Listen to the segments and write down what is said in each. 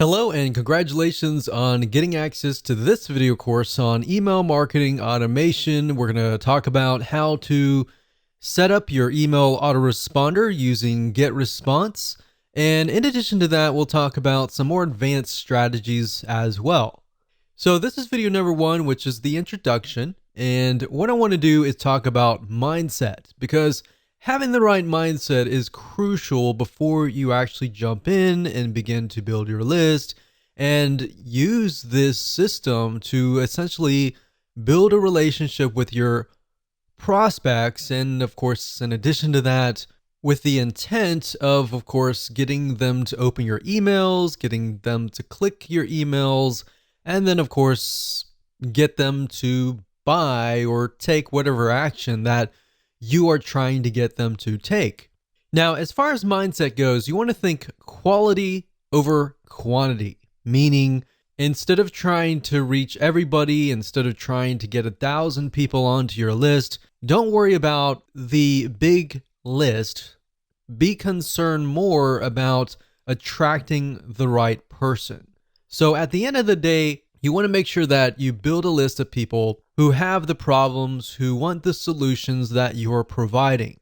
Hello and congratulations on getting access to this video course on email marketing automation. We're going to talk about how to set up your email autoresponder using GetResponse. And in addition to that, we'll talk about some more advanced strategies as well. So this is video number 1, which is the introduction. And what I want to do is talk about mindset, because having the right mindset is crucial before you actually jump in and begin to build your list and use this system to essentially build a relationship with your prospects. And of course, in addition to that, with the intent of course, getting them to open your emails, getting them to click your emails, and then of course, get them to buy or take whatever action that you are trying to get them to take. Now, as far as mindset goes, you want to think quality over quantity, meaning instead of trying to reach everybody, instead of trying to get 1,000 people onto your list, don't worry about the big list. Be concerned more about attracting the right person. So at the end of the day, you want to make sure that you build a list of people who have the problems, who want the solutions that you're providing.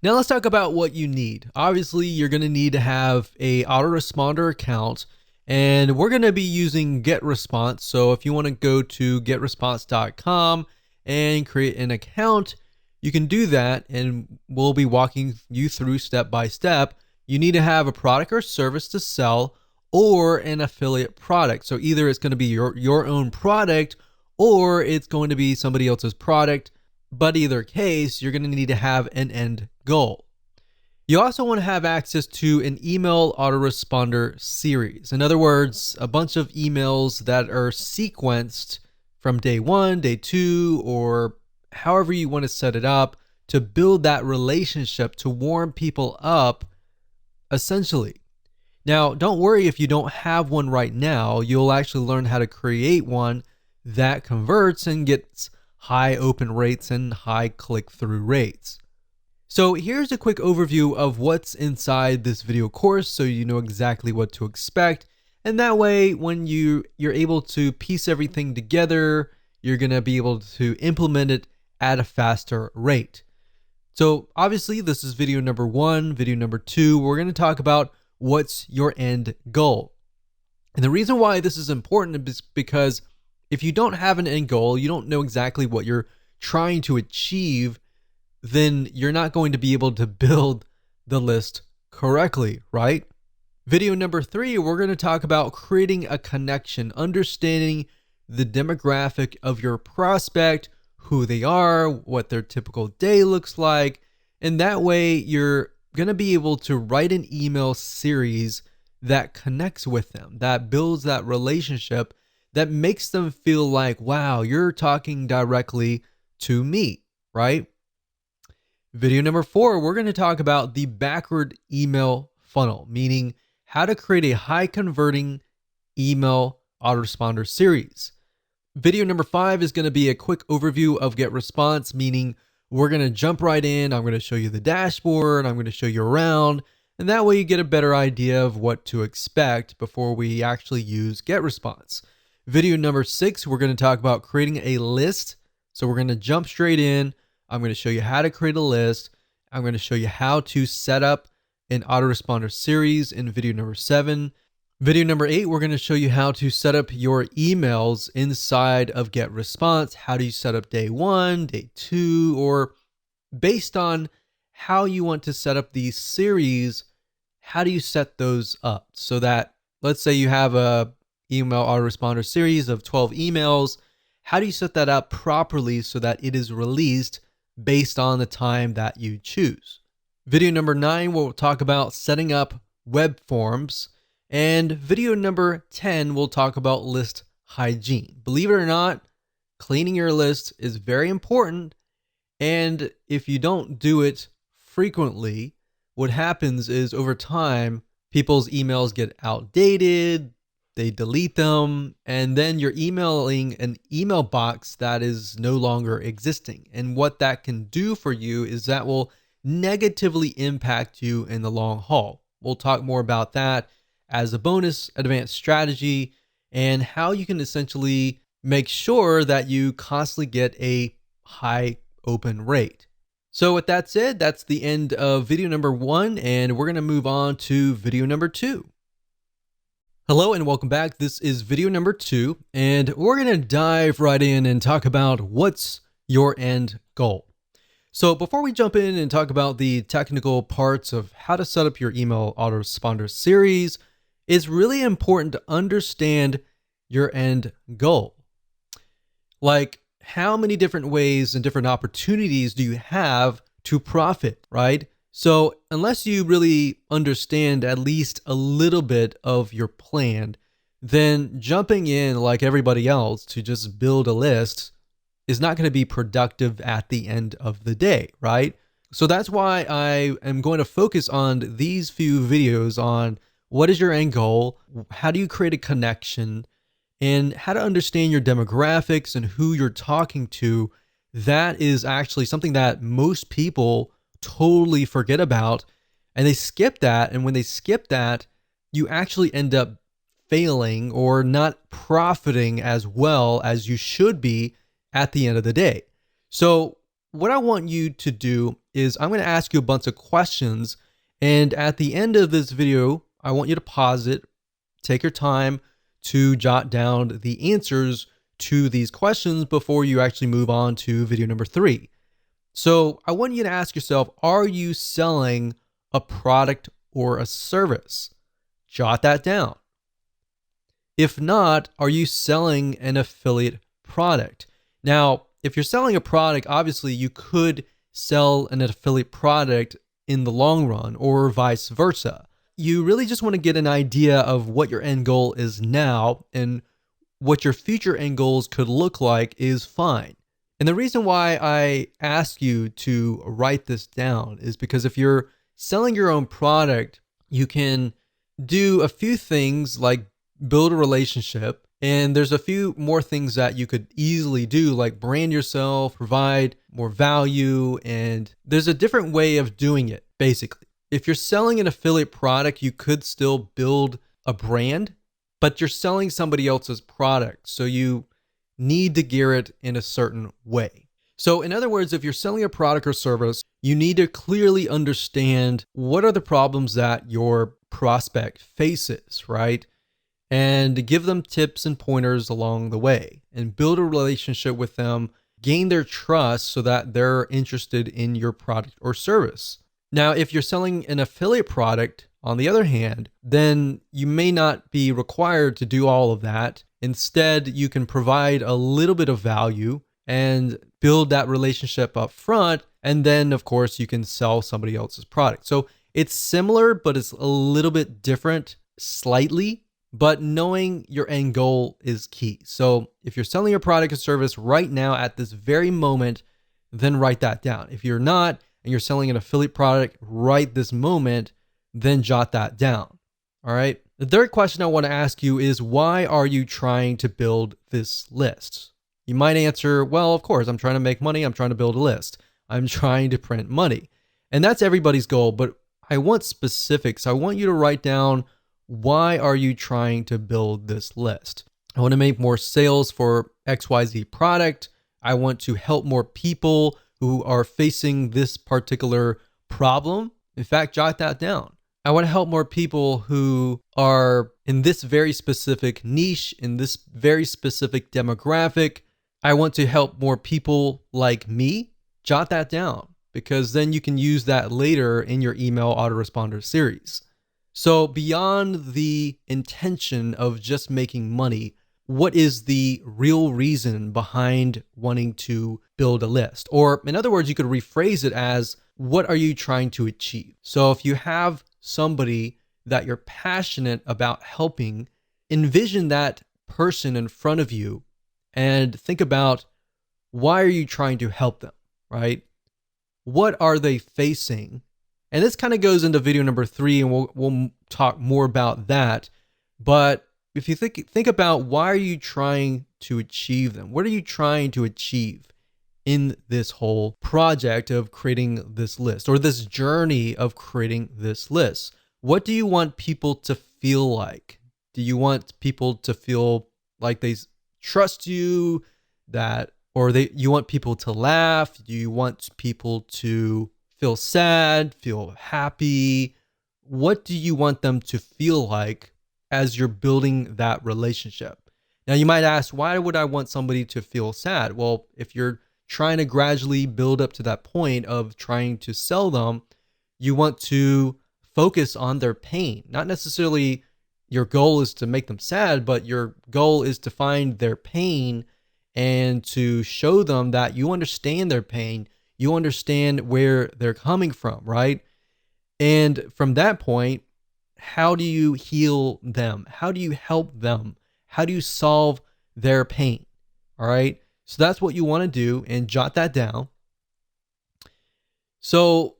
Now let's talk about what you need. Obviously, you're going to need to have a autoresponder account, and we're going to be using GetResponse. So if you want to go to getresponse.com and create an account, you can do that, and we'll be walking you through step by step. You need to have a product or service to sell, or an affiliate product. So either it's going to be your own product, or it's going to be somebody else's product. But either case, you're going to need to have an end goal. You also want to have access to an email autoresponder series. In other words, a bunch of emails that are sequenced from day 1, day 2, or however you want to set it up to build that relationship, to warm people up, essentially. Now, don't worry if you don't have one right now. You'll actually learn how to create one that converts and gets high open rates and high click-through rates. So here's a quick overview of what's inside this video course so you know exactly what to expect. And that way, when you're able to piece everything together, you're going to be able to implement it at a faster rate. So obviously, this is video number 1. Video number 2, we're going to talk about what's your end goal. And the reason why this is important is because if you don't have an end goal, you don't know exactly what you're trying to achieve, then you're not going to be able to build the list correctly, right? Video number 3, we're going to talk about creating a connection, understanding the demographic of your prospect, who they are, what their typical day looks like, and that way you're going to be able to write an email series that connects with them, that builds that relationship, that makes them feel like, wow, you're talking directly to me, right? Video number 4, we're going to talk about the backward email funnel, meaning how to create a high converting email autoresponder series. Video number 5 is going to be a quick overview of GetResponse, meaning we're going to jump right in. I'm going to show you the dashboard. I'm going to show you around. And that way you get a better idea of what to expect before we actually use GetResponse. Video number 6, we're going to talk about creating a list. So we're going to jump straight in. I'm going to show you how to create a list. I'm going to show you how to set up an autoresponder series in video number 7. Video number 8, we're going to show you how to set up your emails inside of GetResponse. How do you set up day 1, day 2, or based on how you want to set up these series, how do you set those up so that, let's say you have a email autoresponder series of 12 emails. How do you set that up properly so that it is released based on the time that you choose? Video number 9, we'll talk about setting up web forms. And video number 10, we'll talk about list hygiene. Believe it or not, cleaning your list is very important. And if you don't do it frequently, what happens is over time, people's emails get outdated, they delete them, and then you're emailing an email box that is no longer existing. And what that can do for you is that will negatively impact you in the long haul. We'll talk more about that as a bonus advanced strategy, and how you can essentially make sure that you constantly get a high open rate. So with that said, that's the end of video number 1, and we're going to move on to video number 2. Hello and welcome back. This is video number 2, and we're going to dive right in and talk about what's your end goal. So before we jump in and talk about the technical parts of how to set up your email autoresponder series, it's really important to understand your end goal. Like, how many different ways and different opportunities do you have to profit, right? So unless you really understand at least a little bit of your plan, then jumping in like everybody else to just build a list is not going to be productive at the end of the day, right? So that's why I am going to focus on these few videos on what is your end goal, how do you create a connection, and how to understand your demographics and who you're talking to. That is actually something that most people totally forget about, and they skip that. And when they skip that, you actually end up failing or not profiting as well as you should be at the end of the day. So what I want you to do is I'm going to ask you a bunch of questions, and at the end of this video, I want you to pause it, take your time to jot down the answers to these questions before you actually move on to video number 3. So I want you to ask yourself, are you selling a product or a service? Jot that down. If not, are you selling an affiliate product? Now, if you're selling a product, obviously you could sell an affiliate product in the long run or vice versa. You really just want to get an idea of what your end goal is now, and what your future end goals could look like is fine. And the reason why I ask you to write this down is because if you're selling your own product, you can do a few things like build a relationship. And there's a few more things that you could easily do, like brand yourself, provide more value. And there's a different way of doing it, basically. If you're selling an affiliate product, you could still build a brand, but you're selling somebody else's product. So you need to gear it in a certain way. So in other words, if you're selling a product or service, you need to clearly understand what are the problems that your prospect faces, right? And give them tips and pointers along the way, and build a relationship with them, gain their trust so that they're interested in your product or service. Now, if you're selling an affiliate product, on the other hand, then you may not be required to do all of that. Instead, you can provide a little bit of value and build that relationship up front. And then, of course, you can sell somebody else's product. So it's similar, but it's a little bit different slightly. But knowing your end goal is key. So if you're selling a product or service right now at this very moment, then write that down. If you're not, and you're selling an affiliate product right this moment, then jot that down. All right. The third question I want to ask you is, why are you trying to build this list? You might answer, well, of course, I'm trying to make money. I'm trying to build a list. I'm trying to print money. And that's everybody's goal. But I want specifics. I want you to write down, why are you trying to build this list? I want to make more sales for XYZ product. I want to help more people who are facing this particular problem. In fact, jot that down. I want to help more people who are in this very specific niche, in this very specific demographic. I want to help more people like me. Jot that down, because then you can use that later in your email autoresponder series. So beyond the intention of just making money, what is the real reason behind wanting to build a list? Or in other words, you could rephrase it as, what are you trying to achieve? So if you have somebody that you're passionate about helping, envision that person in front of you and think about, why are you trying to help them, right? What are they facing? And this kind of goes into video number 3, and we'll talk more about that. But if you think about, why are you trying to achieve them? What are you trying to achieve in this whole project of creating this list, or this journey of creating this list? What do you want people to feel like? Do you want people to feel like they trust you, you want people to laugh? Do you want people to feel sad, feel happy? What do you want them to feel like as you're building that relationship? Now, you might ask, why would I want somebody to feel sad? Well, if you're trying to gradually build up to that point of trying to sell them, you want to focus on their pain. Not necessarily your goal is to make them sad, but your goal is to find their pain and to show them that you understand their pain. You understand where they're coming from, right? And from that point, how do you heal them? How do you help them? How do you solve their pain? All right. So that's what you want to do, and jot that down. So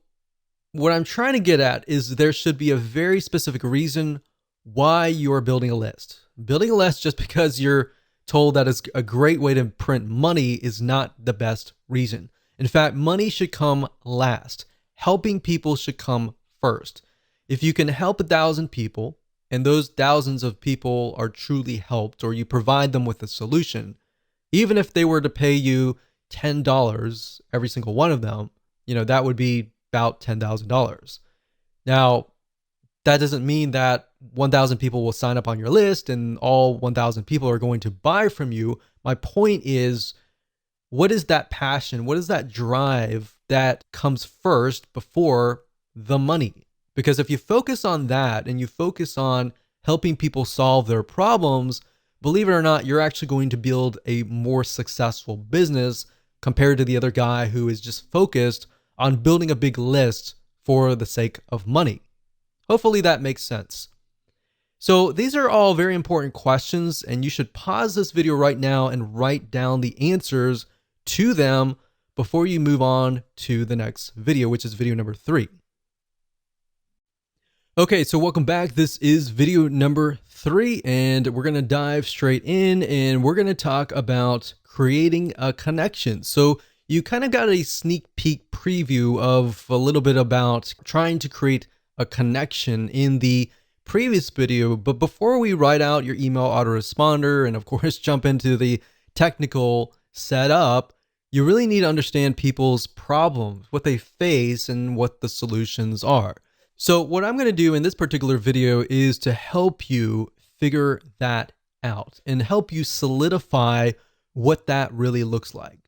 what I'm trying to get at is there should be a very specific reason why you're building a list. Building a list just because you're told that it's a great way to print money is not the best reason. In fact, money should come last. Helping people should come first. If you can help 1,000 people and those thousands of people are truly helped, or you provide them with a solution, even if they were to pay you $10, every single one of them, that would be about $10,000. Now, that doesn't mean that 1,000 people will sign up on your list and all 1,000 people are going to buy from you. My point is, what is that passion? What is that drive that comes first before the money? Because if you focus on that and you focus on helping people solve their problems, believe it or not, you're actually going to build a more successful business compared to the other guy who is just focused on building a big list for the sake of money. Hopefully that makes sense. So these are all very important questions, and you should pause this video right now and write down the answers to them before you move on to the next video, which is video number 3. Okay, so welcome back. This is video number 3, and we're going to dive straight in, and we're going to talk about creating a connection. So you kind of got a sneak peek preview of a little bit about trying to create a connection in the previous video. But before we write out your email autoresponder and of course jump into the technical setup, you really need to understand people's problems, what they face, and what the solutions are. So what I'm going to do in this particular video is to help you figure that out and help you solidify what that really looks like.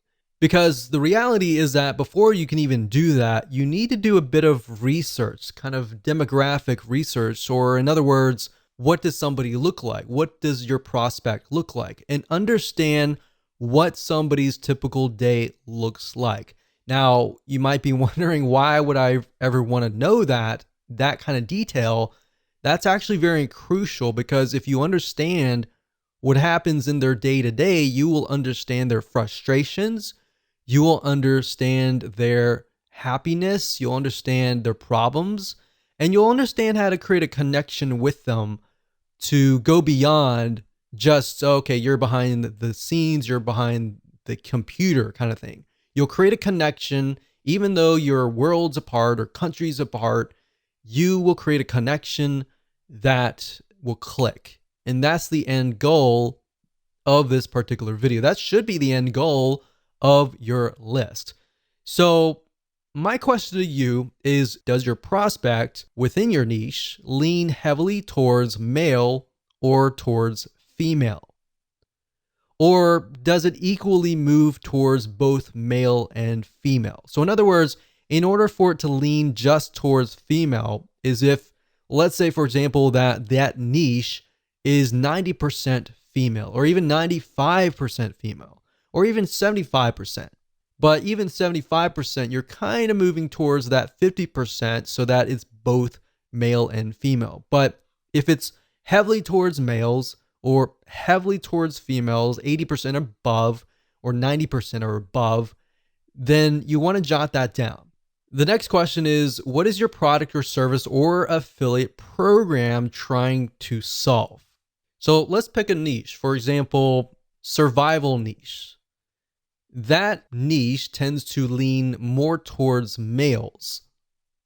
Because the reality is that before you can even do that, you need to do a bit of research, kind of demographic research, or in other words, what does somebody look like? What does your prospect look like? And understand what somebody's typical day looks like. Now, you might be wondering, why would I ever want to know that kind of detail? That's actually very crucial, because if you understand what happens in their day-to-day, you will understand their frustrations, you will understand their happiness, you'll understand their problems, and you'll understand how to create a connection with them to go beyond just, okay, you're behind the scenes, you're behind the computer kind of thing. You'll create a connection, even though you're worlds apart or countries apart, you will create a connection that will click. And that's the end goal of this particular video. That should be the end goal of your list. So my question to you is, does your prospect within your niche lean heavily towards male or towards female? Or does it equally move towards both male and female? So in other words, in order for it to lean just towards female, is if, let's say, for example, that niche is 90% female, or even 95% female, or even 75%. But even 75%, you're kind of moving towards that 50% so that it's both male and female. But if it's heavily towards males or heavily towards females, 80% above or 90% or above, then you want to jot that down. The next question is, what is your product or service or affiliate program trying to solve? So let's pick a niche. For example, survival niche. That niche tends to lean more towards males.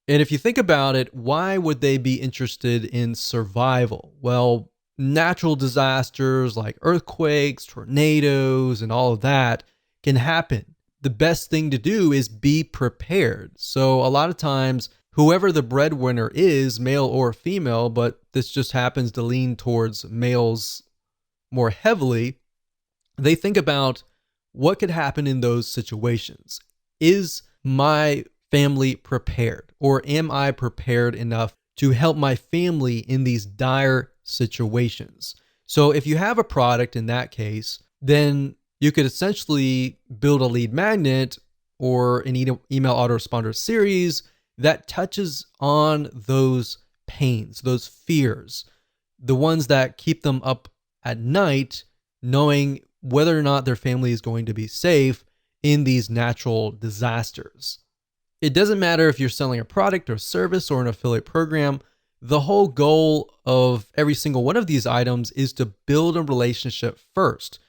And if you think about it, why would they be interested in survival? Well, natural disasters like earthquakes, tornadoes, and all of that can happen. The best thing to do is be prepared. So a lot of times, whoever the breadwinner is, male or female, but this just happens to lean towards males more heavily, they think about what could happen in those situations. Is my family prepared? Or am I prepared enough to help my family in these dire situations? So if you have a product in that case, then you could essentially build a lead magnet or an email autoresponder series that touches on those pains, those fears, the ones that keep them up at night, knowing whether or not their family is going to be safe in these natural disasters. It doesn't matter if you're selling a product or service or an affiliate program. The whole goal of every single one of these items is to build a relationship first.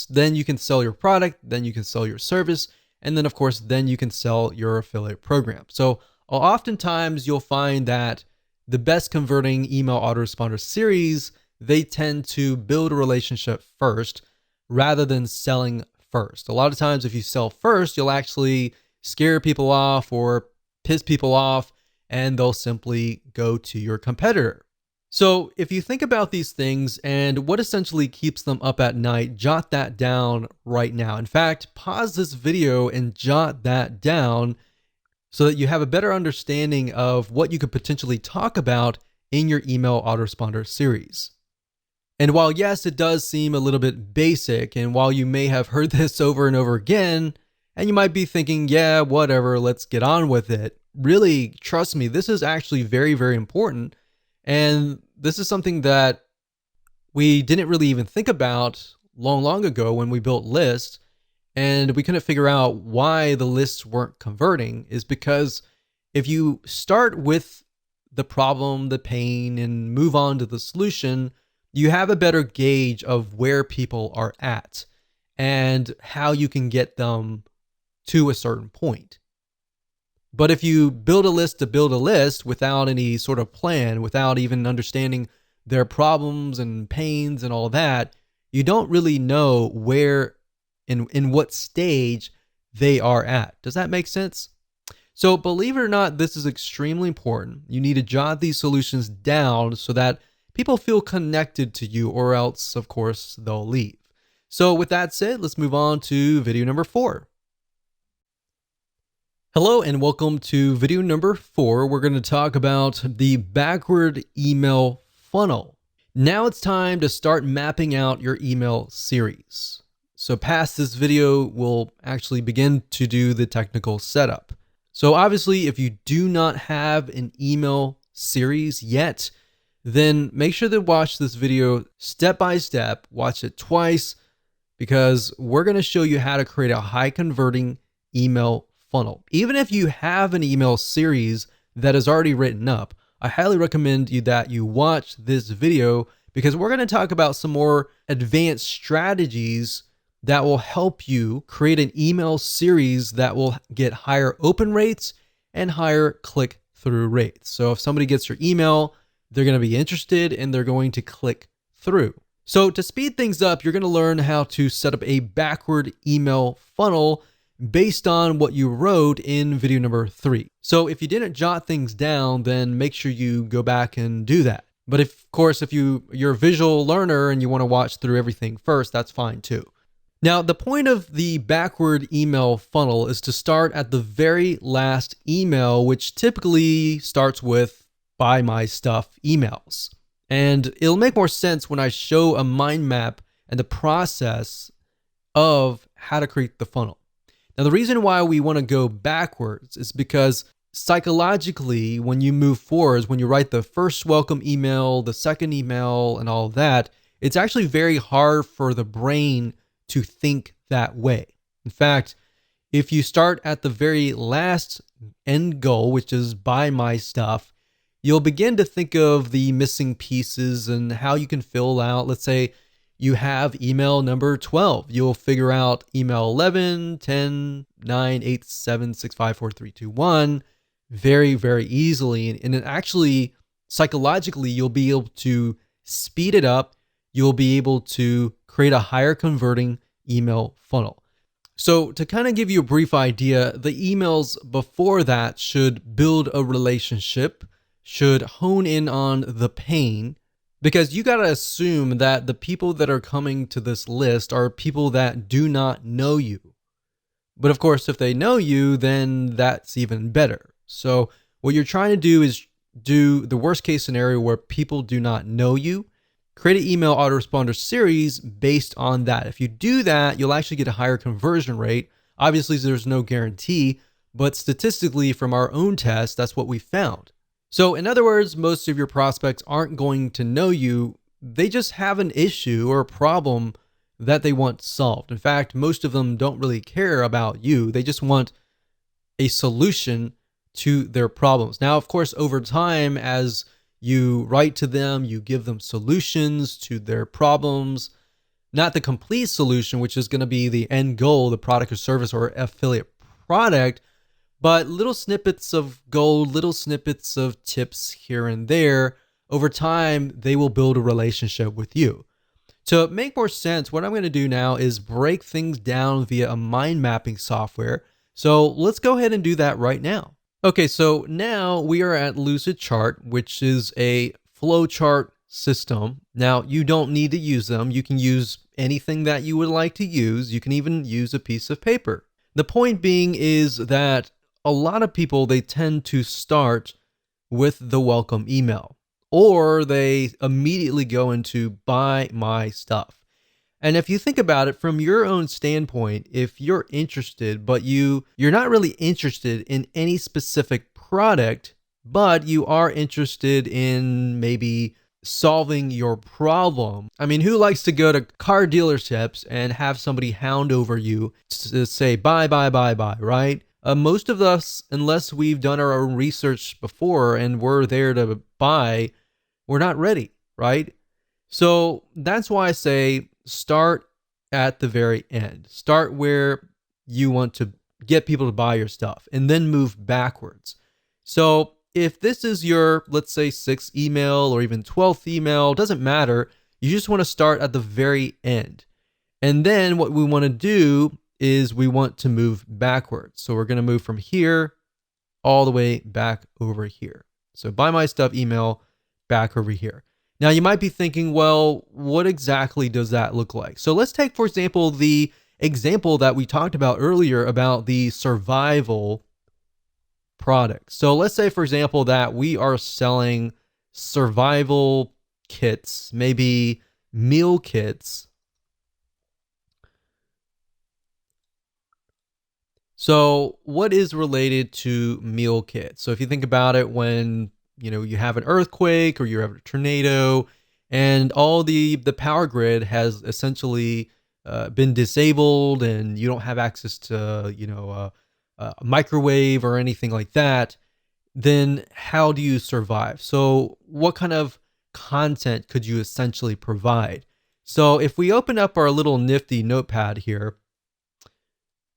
Then you can sell your product, then you can sell your service, and then of course, then you can sell your affiliate program. So oftentimes you'll find that the best converting email autoresponder series, they tend to build a relationship first rather than selling first. A lot of times if you sell first, you'll actually scare people off or piss people off, and they'll simply go to your competitor. So if you think about these things and what essentially keeps them up at night, jot that down right now. In fact, pause this video and jot that down so that you have a better understanding of what you could potentially talk about in your email autoresponder series. And while yes, it does seem a little bit basic, and while you may have heard this over and over again, and you might be thinking, yeah, whatever, let's get on with it. Really, trust me, this is actually very, very important. And this is something that we didn't really even think about long ago when we built lists, and we couldn't figure out why the lists weren't converting. Is because if you start with the problem, the pain, and move on to the solution, you have a better gauge of where people are at and how you can get them to a certain point. But if you build a list to build a list without any sort of plan, without even understanding their problems and pains and all that, you don't really know where, in what stage they are at. Does that make sense? So believe it or not, this is extremely important. You need to jot these solutions down so that people feel connected to you, or else, of course, they'll leave. So with that said, let's move on to video number 4. Hello and welcome to video number 4. We're going to talk about the backward email funnel. Now it's time to start mapping out your email series. So past this video, we'll actually begin to do the technical setup. So obviously, if you do not have an email series yet, then make sure to watch this video step by step, watch it twice, because we're going to show you how to create a high converting email funnel. Even if you have an email series that is already written up, I highly recommend that you watch this video, because we're going to talk about some more advanced strategies that will help you create an email series that will get higher open rates and higher click-through rates. So if somebody gets your email, they're going to be interested and they're going to click through. So to speed things up, you're going to learn how to set up a backward email funnel based on what you wrote in video number 3. So if you didn't jot things down, then make sure you go back and do that. But of course, if you're a visual learner and you want to watch through everything first, that's fine too. Now, the point of the backward email funnel is to start at the very last email, which typically starts with "buy my stuff" emails. And it'll make more sense when I show a mind map and the process of how to create the funnel. Now, the reason why we want to go backwards is because psychologically, when you move forwards, when you write the first welcome email, the second email, and all that, it's actually very hard for the brain to think that way. In fact, if you start at the very last end goal, which is "buy my stuff," you'll begin to think of the missing pieces and how you can fill out. Let's say you have email number 12. You'll figure out email 11, 10, 9, 8, 7, 6, 5, 4, 3, 2, 1. very, very easily. And it actually, psychologically, you'll be able to speed it up. You'll be able to create a higher converting email funnel. So to kind of give you a brief idea, the emails before that should build a relationship, should hone in on the pain, because you got to assume that the people that are coming to this list are people that do not know you. But of course, if they know you, then that's even better. So what you're trying to do is do the worst case scenario where people do not know you. Create an email autoresponder series based on that. If you do that, you'll actually get a higher conversion rate. Obviously, there's no guarantee, but statistically from our own test, that's what we found. So in other words, most of your prospects aren't going to know you. They just have an issue or a problem that they want solved. In fact, most of them don't really care about you. They just want a solution to their problems. Now, of course, over time, as you write to them, you give them solutions to their problems, not the complete solution, which is going to be the end goal, the product or service or affiliate product, but little snippets of gold, little snippets of tips here and there. Over time, they will build a relationship with you. To make more sense, what I'm going to do now is break things down via a mind mapping software. So let's go ahead and do that right now. Okay, so now we are at Lucidchart, which is a flowchart system. Now, you don't need to use them. You can use anything that you would like to use. You can even use a piece of paper. The point being is that a lot of people, they tend to start with the welcome email, or they immediately go into buy my stuff. And if you think about it from your own standpoint, if you're interested, but you're not really interested in any specific product, but you are interested in maybe solving your problem. I mean, who likes to go to car dealerships and have somebody hound over you to say buy, right? Most of us, unless we've done our own research before and we're there to buy, we're not ready, right? So that's why I say start at the very end. Start where you want to get people to buy your stuff and then move backwards. So if this is your, let's say, 6th email or even 12th email, doesn't matter. You just want to start at the very end. And then what we want to do is we want to move backwards. So we're going to move from here all the way back over here. So buy my stuff email back over here. Now you might be thinking, well, what exactly does that look like? So let's take, for example, the example that we talked about earlier about the survival product. So let's say, for example, that we are selling survival kits, maybe meal kits. So what is related to meal kits? So if you think about it, when you have an earthquake or you have a tornado and all the power grid has essentially been disabled and you don't have access to a microwave or anything like that, then how do you survive? So what kind of content could you essentially provide? So if we open up our little nifty notepad here,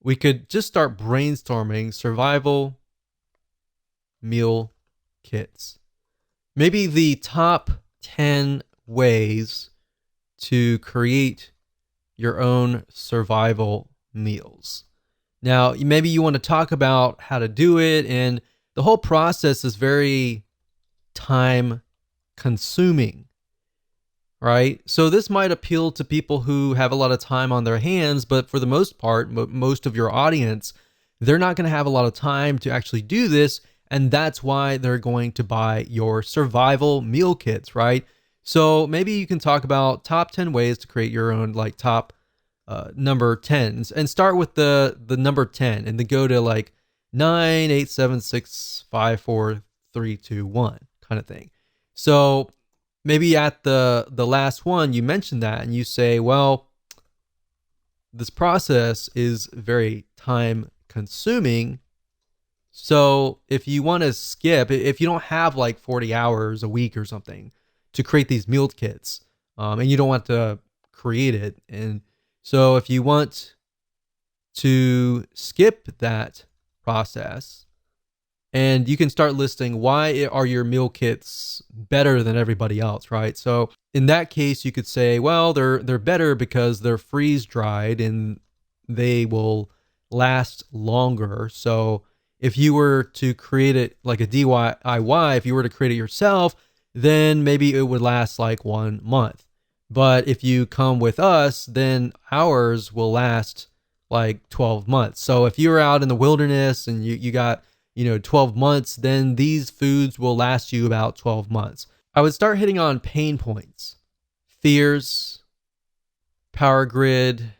we could just start brainstorming survival meal kits. Maybe the top 10 ways to create your own survival meals. Now, maybe you want to talk about how to do it, and the whole process is very time consuming, right? So this might appeal to people who have a lot of time on their hands, but for the most part, most of your audience, they're not going to have a lot of time to actually do this. And that's why they're going to buy your survival meal kits, right? So maybe you can talk about top 10 ways to create your own top number 10s and start with the number 10 and then go to 9, 8, 7, 6, 5, 4, 3, 2, 1 kind of thing. So maybe at the last one, you mention that and you say, well, this process is very time consuming. So if you want to skip, if you don't have 40 hours a week or something to create these meal kits, and you don't want to create it, and so if you want to skip that process And you can start listing why are your meal kits better than everybody else, right? So in that case, you could say, well, they're better because they're freeze dried and they will last longer. So if you were to create it like a DIY, if you were to create it yourself, then maybe it would last like 1 month. But if you come with us, then ours will last like 12 months. So if you're out in the wilderness and you got 12 months, then these foods will last you about 12 months. I would start hitting on pain points, fears, power grid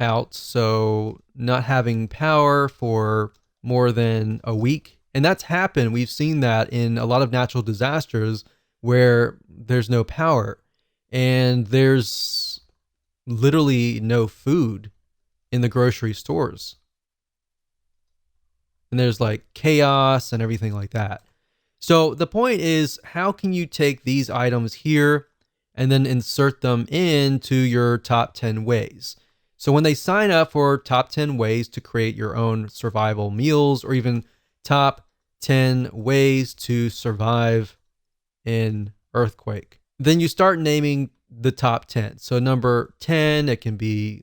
out. So not having power for more than a week. And that's happened. We've seen that in a lot of natural disasters where there's no power and there's literally no food in the grocery stores. And there's like chaos and everything like that. So the point is, how can you take these items here and then insert them into your top 10 ways? So when they sign up for top 10 ways to create your own survival meals, or even top 10 ways to survive in earthquake, then you start naming the top 10. So number 10, it can be,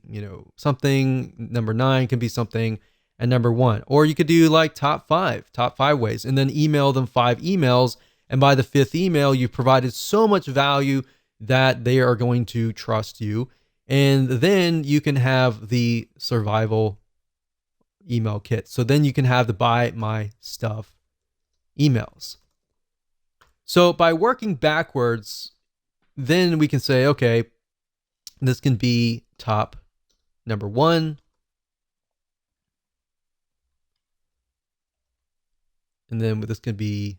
something. Number 9 can be something. And number 1, or you could do like top 5 ways, and then email them 5 emails. And by the 5th email, you've provided so much value that they are going to trust you. And then you can have the survival email kit. So then you can have the buy my stuff emails. So by working backwards, then we can say, okay, this can be top number 1. And then this can be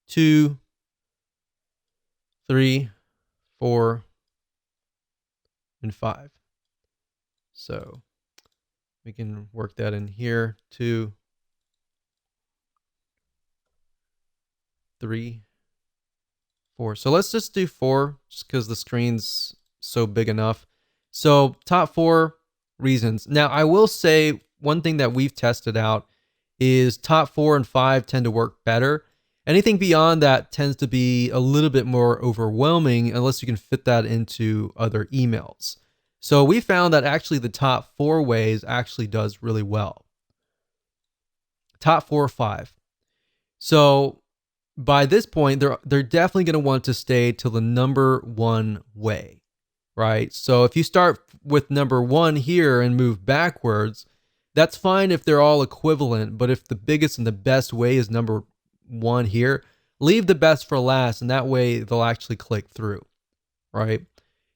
2, 3, 4, and 5. So we can work that in here. 2, 3, 4. So let's just do 4 just because the screen's so big enough. So top 4 reasons. Now I will say one thing that we've tested out is top 4 and 5 tend to work better. Anything beyond that tends to be a little bit more overwhelming unless you can fit that into other emails. So we found that actually the top 4 ways actually does really well. Top 4 or 5. So by this point, they're definitely going to want to stay to the number 1 way, right? So if you start with number 1 here and move backwards, that's fine if they're all equivalent, but if the biggest and the best way is number 1 here, leave the best for last, and that way they'll actually click through, right?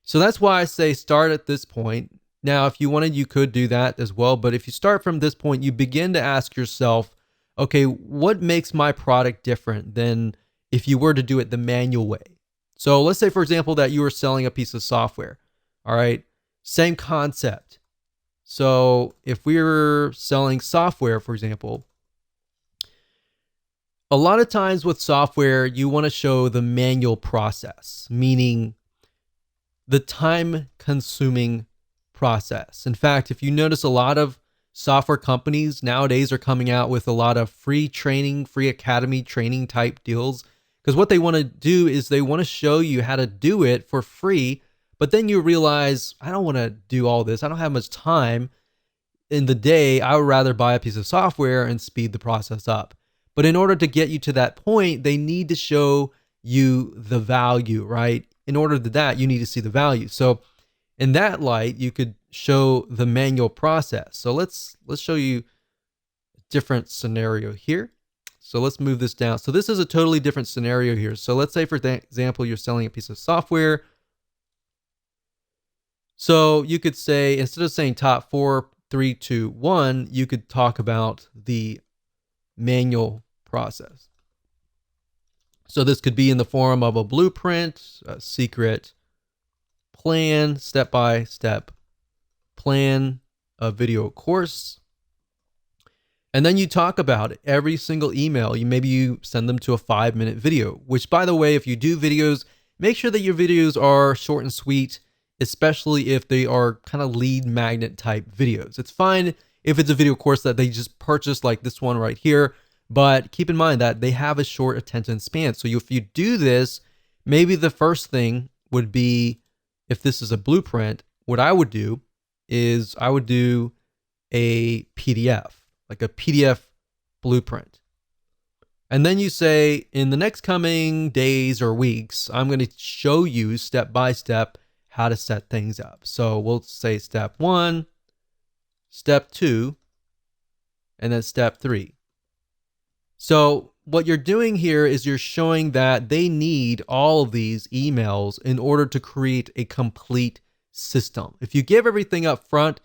So that's why I say start at this point. Now, if you wanted, you could do that as well, but if you start from this point, you begin to ask yourself, okay, what makes my product different than if you were to do it the manual way? So let's say, for example, that you were selling a piece of software, all right? Same concept. So if we were selling software, for example, a lot of times with software, you want to show the manual process, meaning the time-consuming process. In fact, if you notice, a lot of software companies nowadays are coming out with a lot of free training, free academy training type deals, because what they want to do is they want to show you how to do it for free. But then you realize, I don't want to do all this. I don't have much time in the day. I would rather buy a piece of software and speed the process up. But in order to get you to that point, they need to show you the value, right? In order to that, you need to see the value. So in that light, you could show the manual process. So let's show you a different scenario here. So let's move this down. So this is a totally different scenario here. So let's say, for example, you're selling a piece of software. So you could say, instead of saying top 4, 3, 2, 1, you could talk about the manual process. So this could be in the form of a blueprint, a secret plan, step-by-step plan, a video course. And then you talk about it. Every single email, maybe you send them to a 5-minute video, which, by the way, if you do videos, make sure that your videos are short and sweet, especially if they are kind of lead magnet type videos. It's fine if it's a video course that they just purchased, like this one right here, But keep in mind that they have a short attention span. So if you do this, maybe the first thing would be, if this is a blueprint, what I would do is I would do a PDF, like a PDF blueprint. And then you say, in the next coming days or weeks, I'm going to show you step by step how to set things up. So we'll say step 1, step 2, and then step 3. So what you're doing here is you're showing that they need all of these emails in order to create a complete system. If you give everything up front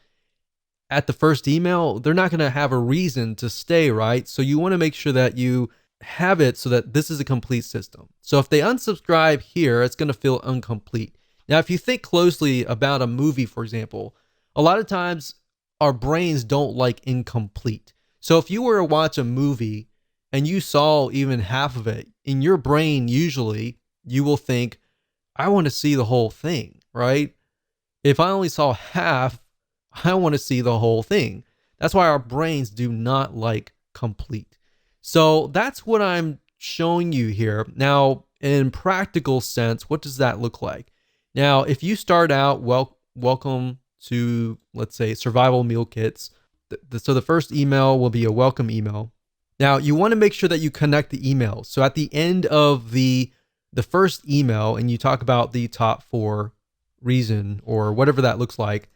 at the first email, they're not going to have a reason to stay, right? So you want to make sure that you have it so that this is a complete system. So if they unsubscribe here, it's going to feel incomplete. Now, if you think closely about a movie, for example, a lot of times our brains don't like incomplete. So if you were to watch a movie and you saw even half of it, in your brain, usually you will think, I want to see the whole thing, right? If I only saw half, I want to see the whole thing. That's why our brains do not like complete. So that's what I'm showing you here. Now, in practical sense, what does that look like? Now, if you start out, welcome to, let's say, survival meal kits. So the first email will be a welcome email. Now, you want to make sure that you connect the emails. So at the end of the first email, and you talk about the top 4 reason or whatever that looks like,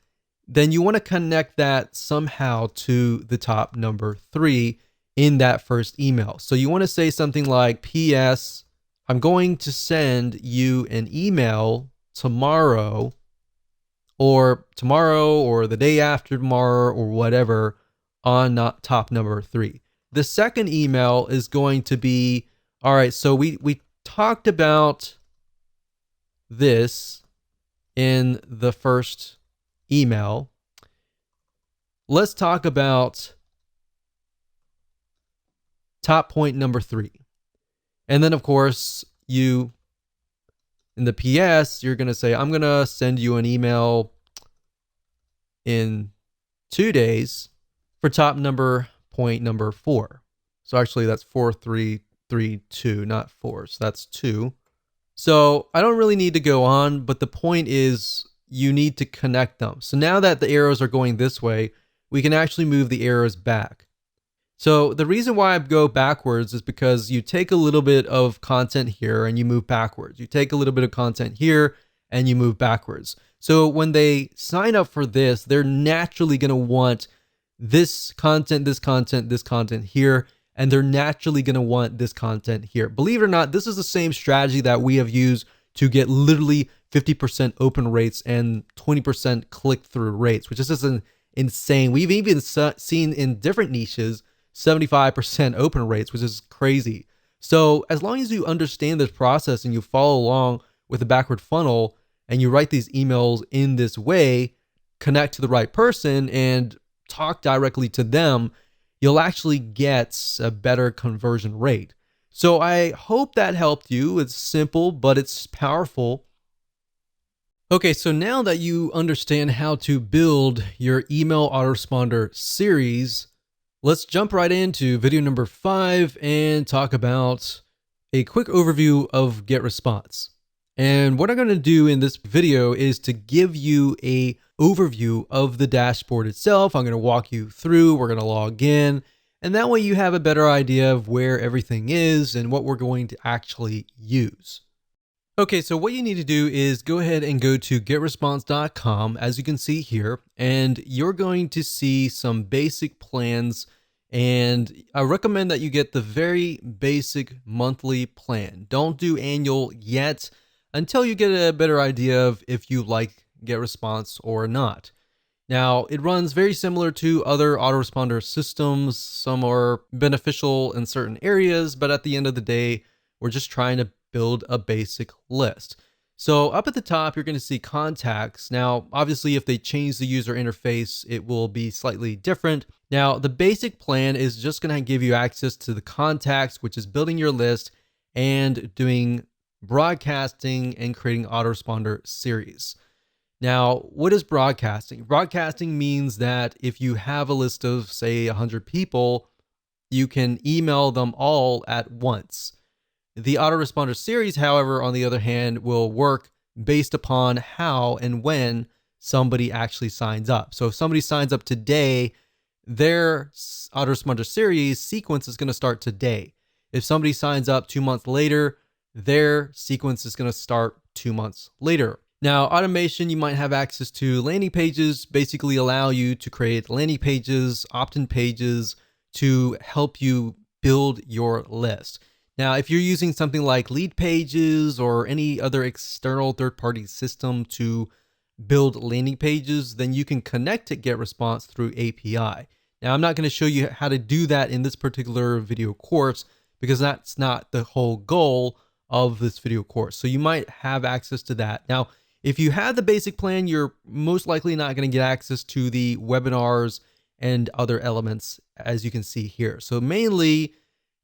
then you want to connect that somehow to the top number 3 in that first email. So you want to say something like, P.S. I'm going to send you an email tomorrow or the day after tomorrow or whatever on top number 3. The second email is going to be, all right, so we talked about this in the first email. Let's talk about top point number 3. And then, of course, in the PS, you're going to say, I'm going to send you an email in 2 days for top point number 4. So actually that's 4, 3, 3, 2, not 4. So that's 2. So I don't really need to go on, but the point is you need to connect them. So now that the arrows are going this way, we can actually move the arrows back. So the reason why I go backwards is because you take a little bit of content here and you move backwards. You take a little bit of content here and you move backwards. So when they sign up for this, they're naturally going to want this content, this content, this content here, and they're naturally going to want this content here. Believe it or not, this is the same strategy that we have used to get literally 50% open rates and 20% click-through rates, which is just insane. We've even seen in different niches 75% open rates, which is crazy. So as long as you understand this process and you follow along with the backward funnel and you write these emails in this way, connect to the right person and talk directly to them, you'll actually get a better conversion rate. So I hope that helped you. It's simple, but it's powerful. Okay, so now that you understand how to build your email autoresponder series, let's jump right into video number 5 and talk about a quick overview of GetResponse. And what I'm going to do in this video is to give you a overview of the dashboard itself. I'm going to walk you through, we're going to log in, and that way you have a better idea of where everything is and what we're going to actually use. Okay, so what you need to do is go ahead and go to getresponse.com, as you can see here, and you're going to see some basic plans, and I recommend that you get the very basic monthly plan. Don't do annual yet until you get a better idea of if you like GetResponse or not. Now, it runs very similar to other autoresponder systems. Some are beneficial in certain areas, but at the end of the day, we're just trying to build a basic list. So up at the top, you're going to see contacts. Now, obviously, if they change the user interface, it will be slightly different. Now, the basic plan is just going to give you access to the contacts, which is building your list and doing broadcasting and creating autoresponder series. Now, what is broadcasting? Broadcasting means that if you have a list of, say, 100 people, you can email them all at once. The autoresponder series, however, on the other hand, will work based upon how and when somebody actually signs up. So if somebody signs up today, their autoresponder series sequence is going to start today. If somebody signs up 2 months later, their sequence is going to start 2 months later. Now, automation, you might have access to landing pages, basically allow you to create landing pages, opt-in pages to help you build your list. Now, if you're using something like Leadpages or any other external third-party system to build landing pages, then you can connect to GetResponse through API. Now, I'm not going to show you how to do that in this particular video course because that's not the whole goal of this video course. So you might have access to that. Now, if you have the basic plan, you're most likely not going to get access to the webinars and other elements, as you can see here. So mainly,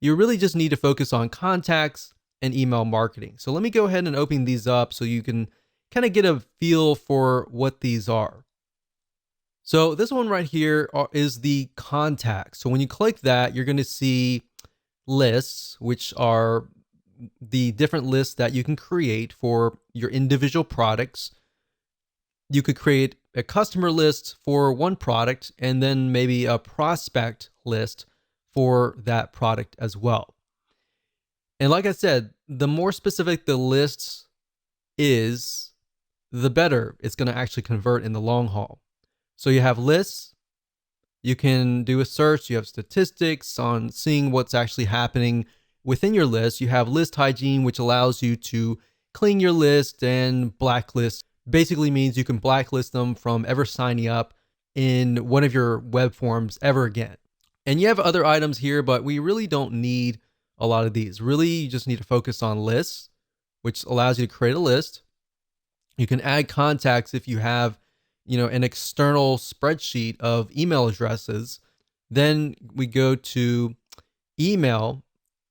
you really just need to focus on contacts and email marketing. So let me go ahead and open these up so you can kind of get a feel for what these are. So this one right here is the contacts. So when you click that, you're going to see lists, which are the different lists that you can create for your individual products. You could create a customer list for one product and then maybe a prospect list for that product as well. And like I said, the more specific the list is, the better it's going to actually convert in the long haul. So you have lists, you can do a search, you have statistics on seeing what's actually happening within your list. You have list hygiene, which allows you to clean your list, and blacklist basically means you can blacklist them from ever signing up in one of your web forms ever again. And you have other items here, but we really don't need a lot of these. Really, you just need to focus on lists, which allows you to create a list. You can add contacts if you have, an external spreadsheet of email addresses. Then we go to email,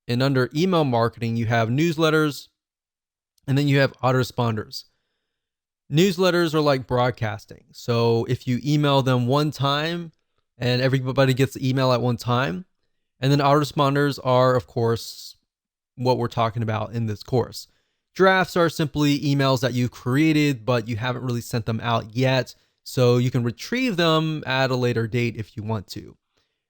and under email marketing, you have newsletters, and then you have autoresponders. Newsletters are like broadcasting. So if you email them one time and everybody gets the email at one time, and then autoresponders are, of course, what we're talking about in this course. Drafts are simply emails that you created, but you haven't really sent them out yet. So you can retrieve them at a later date if you want to.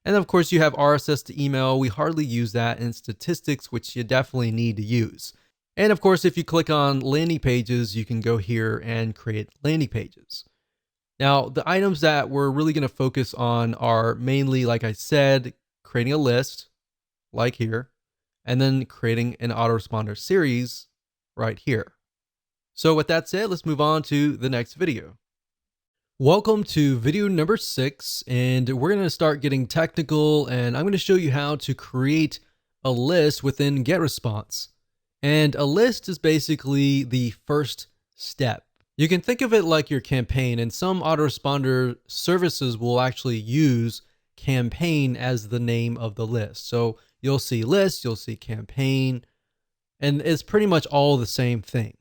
And of course, you have RSS to email. We hardly use that, in statistics, which you definitely need to use. And of course, if you click on landing pages, you can go here and create landing pages. Now, the items that we're really going to focus on are mainly, like I said, creating a list, like here, and then creating an autoresponder series right here. So with that said, let's move on to the next video. Welcome to video number 6, and we're going to start getting technical, and I'm going to show you how to create a list within GetResponse. And a list is basically the first step. You can think of it like your campaign, and some autoresponder services will actually use campaign as the name of the list. So you'll see list, you'll see campaign, and it's pretty much all the same thing.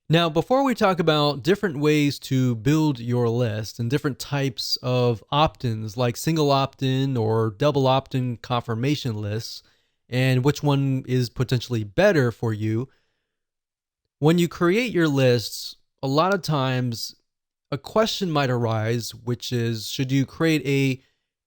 Now, before we talk about different ways to build your list and different types of opt-ins like single opt-in or double opt-in confirmation lists, and which one is potentially better for you, when you create your lists, a lot of times a question might arise, which is, should you create a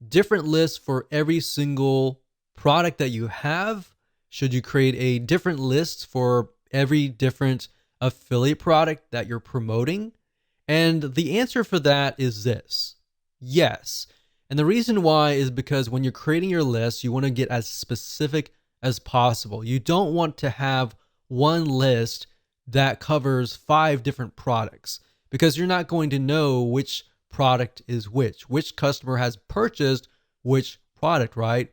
different list for every single product that you have? Should you create a different list for every different affiliate product that you're promoting? And the answer for that is this: yes. And the reason why is because when you're creating your list, you want to get as specific as possible. You don't want to have one list that covers 5 different products, because you're not going to know which product is which customer has purchased which product, right?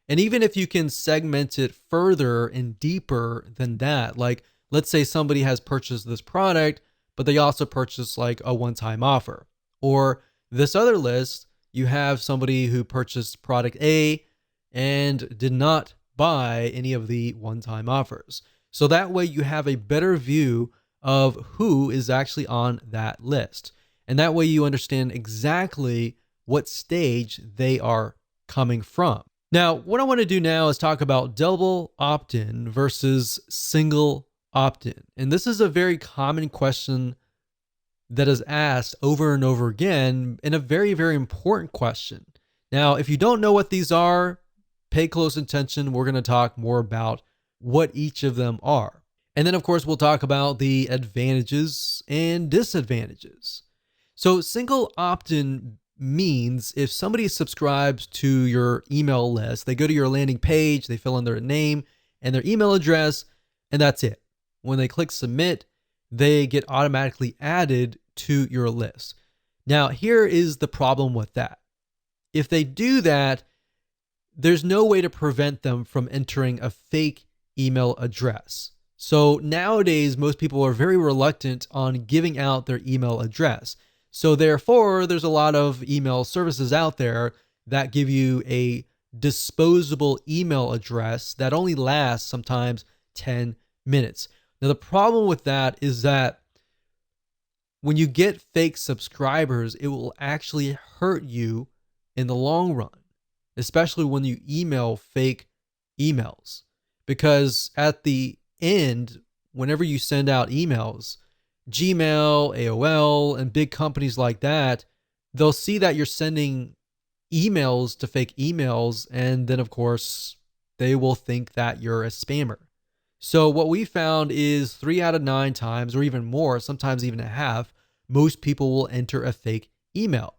And even if you can segment it further and deeper than that, like let's say somebody has purchased this product, but they also purchased like a one-time offer. Or this other list, you have somebody who purchased product A and did not buy any of the one-time offers. So that way you have a better view of who is actually on that list. And that way you understand exactly what stage they are coming from. Now, what I want to do now is talk about double opt-in versus single opt-in. And this is a very common question that is asked over and over again, and a very, very important question. Now, if you don't know what these are, pay close attention. We're going to talk more about what each of them are. And then, of course, we'll talk about the advantages and disadvantages. So single opt-in means if somebody subscribes to your email list, they go to your landing page, they fill in their name and their email address, and that's it. When they click submit, they get automatically added to your list. Now, here is the problem with that. If they do that, there's no way to prevent them from entering a fake email address. So nowadays, most people are very reluctant on giving out their email address. So therefore, there's a lot of email services out there that give you a disposable email address that only lasts sometimes 10 minutes. Now, the problem with that is that when you get fake subscribers, it will actually hurt you in the long run, especially when you email fake emails. Because at the end, whenever you send out emails, Gmail, AOL, and big companies like that, they'll see that you're sending emails to fake emails, and then of course, they will think that you're a spammer. So what we found is 3 out of 9 times, or even more, sometimes even a half, most people will enter a fake email.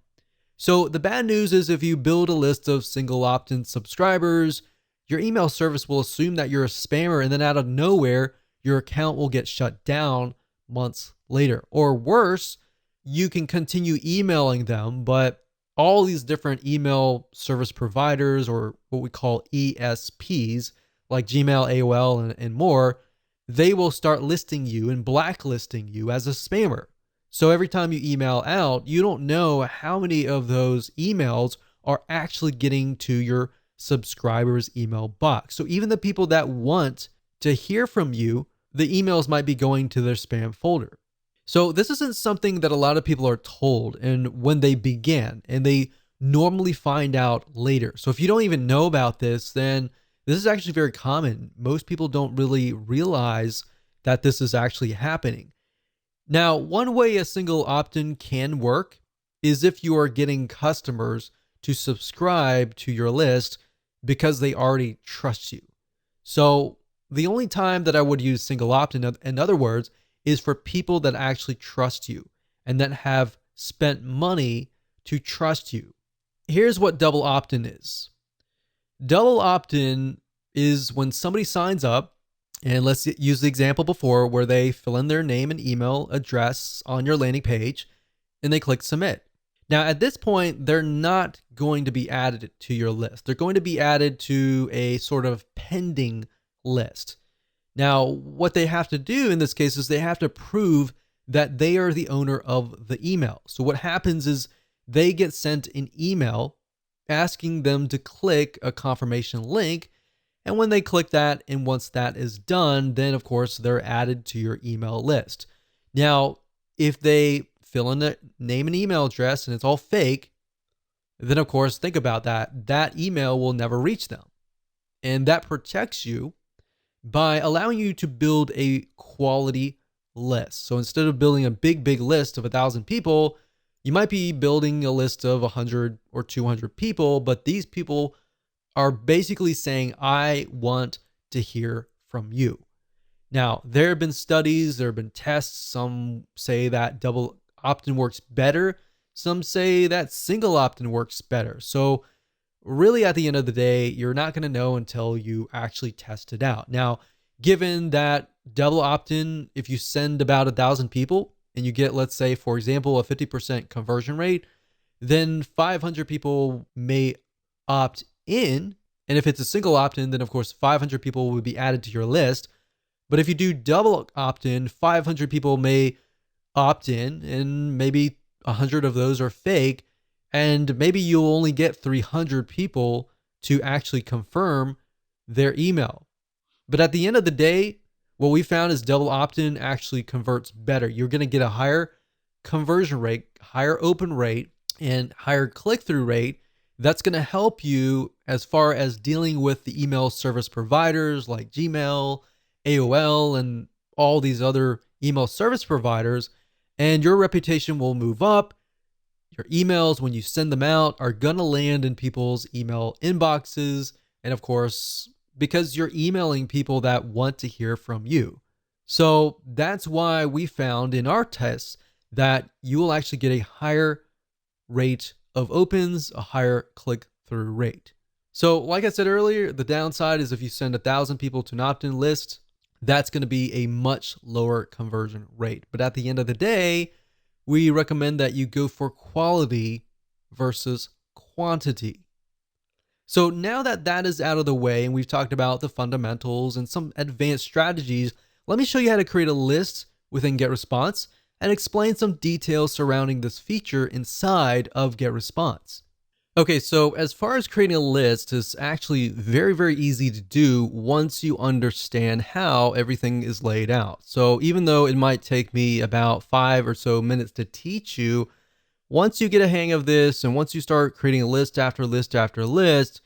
So the bad news is if you build a list of single opt-in subscribers, your email service will assume that you're a spammer, and then out of nowhere, your account will get shut down months later. Or worse, you can continue emailing them, but all these different email service providers, or what we call ESPs, like Gmail, AOL, and more, they will start listing you and blacklisting you as a spammer. So every time you email out, you don't know how many of those emails are actually getting to your subscribers' email box. So even the people that want to hear from you, the emails might be going to their spam folder. So this isn't something that a lot of people are told and when they begin, and they normally find out later. So if you don't even know about this, then this is actually very common. Most people don't really realize that this is actually happening. Now, one way a single opt-in can work is if you are getting customers to subscribe to your list because they already trust you. So the only time that I would use single opt-in, in other words, is for people that actually trust you and that have spent money to trust you. Here's what double opt-in is. Double opt-in is when somebody signs up, and let's use the example before where they fill in their name and email address on your landing page and they click submit. Now, at this point, they're not going to be added to your list. They're going to be added to a sort of pending list. Now, what they have to do in this case is they have to prove that they are the owner of the email. So what happens is they get sent an email asking them to click a confirmation link. And when they click that, and once that is done, then of course they're added to your email list. Now, if they fill in the name and email address and it's all fake, then of course think about that. That email will never reach them. And that protects you by allowing you to build a quality list. So instead of building a big list of 1,000 people, you might be building a list of 100 or 200 people, but these people are basically saying, I want to hear from you. Now, there have been studies, there have been tests. Some say that double opt-in works better. Some say that single opt-in works better. So really at the end of the day, you're not going to know until you actually test it out. Now, given that double opt-in, if you send about 1,000 people and you get, let's say, for example, a 50% conversion rate, then 500 people may opt in. And if it's a single opt-in, then of course 500 people will be added to your list. But if you do double opt-in, 500 people may opt in, and maybe 100 of those are fake, and maybe you'll only get 300 people to actually confirm their email. But at the end of the day, what we found is double opt-in actually converts better. You're going to get a higher conversion rate, higher open rate, and higher click-through rate That's going to help you as far as dealing with the email service providers like Gmail, AOL, and all these other email service providers. And your reputation will move up. Your emails, when you send them out, are going to land in people's email inboxes. And of course, because you're emailing people that want to hear from you. So that's why we found in our tests that you will actually get a higher rate of opens, a higher click-through rate. So like I said earlier, the downside is if you send 1,000 people to an opt-in list, that's going to be a much lower conversion rate. But at the end of the day, we recommend that you go for quality versus quantity. So now that that is out of the way and we've talked about the fundamentals and some advanced strategies, let me show you how to create a list within GetResponse and explain some details surrounding this feature inside of GetResponse. Okay, so as far as creating a list, it's actually very, very easy to do once you understand how everything is laid out. So even though it might take me about 5 or so minutes to teach you, once you get a hang of this and once you start creating a list after list after list,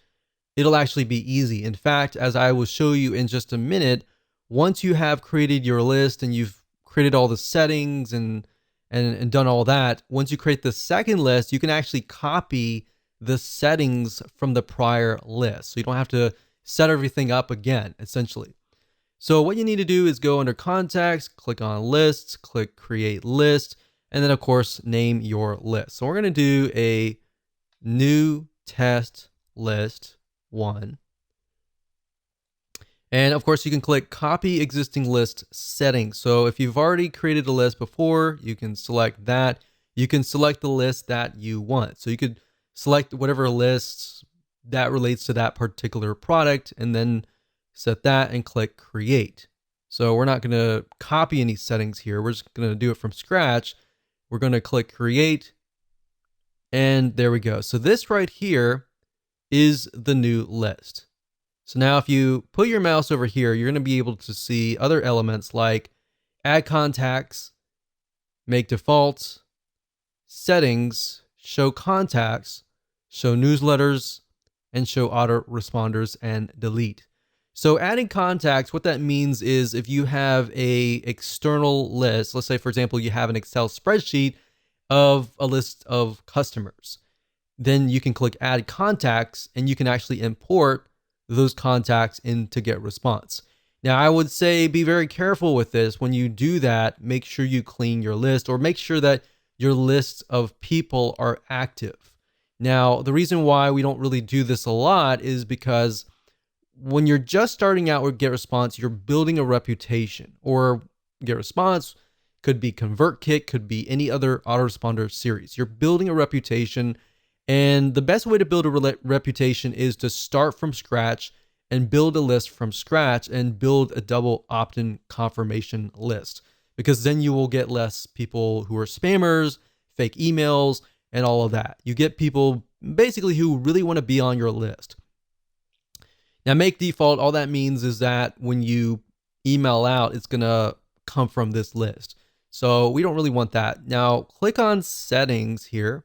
it'll actually be easy. In fact, as I will show you in just a minute, once you have created your list and you've created all the settings and done all that, once you create the second list, you can actually copy the settings from the prior list. So you don't have to set everything up again, essentially. So what you need to do is go under Contacts, click on Lists, click Create List, and then of course, name your list. So we're gonna do a new test list 1. And of course, you can click Copy Existing List Settings. So if you've already created a list before, you can select that. You can select the list that you want. So you could select whatever list that relates to that particular product and then set that and click Create. So we're not going to copy any settings here. We're just going to do it from scratch. We're going to click Create. And there we go. So this right here is the new list. So now if you put your mouse over here, you're going to be able to see other elements like add contacts, make defaults, settings, show contacts, show newsletters, and show autoresponders and delete. So adding contacts, what that means is if you have a external list, let's say for example, you have an Excel spreadsheet of a list of customers, then you can click add contacts and you can actually import those contacts into GetResponse. Now, I would say be very careful with this. When you do that, make sure you clean your list or make sure that your list of people are active. Now, the reason why we don't really do this a lot is because when you're just starting out with GetResponse, you're building a reputation, or GetResponse could be ConvertKit, could be any other autoresponder series. You're building a reputation. And the best way to build a reputation is to start from scratch and build a list from scratch and build a double opt-in confirmation list, because then you will get less people who are spammers, fake emails, and all of that. You get people basically who really want to be on your list. Now, make default, all that means is that when you email out, it's going to come from this list. So we don't really want that. Now, click on Settings here.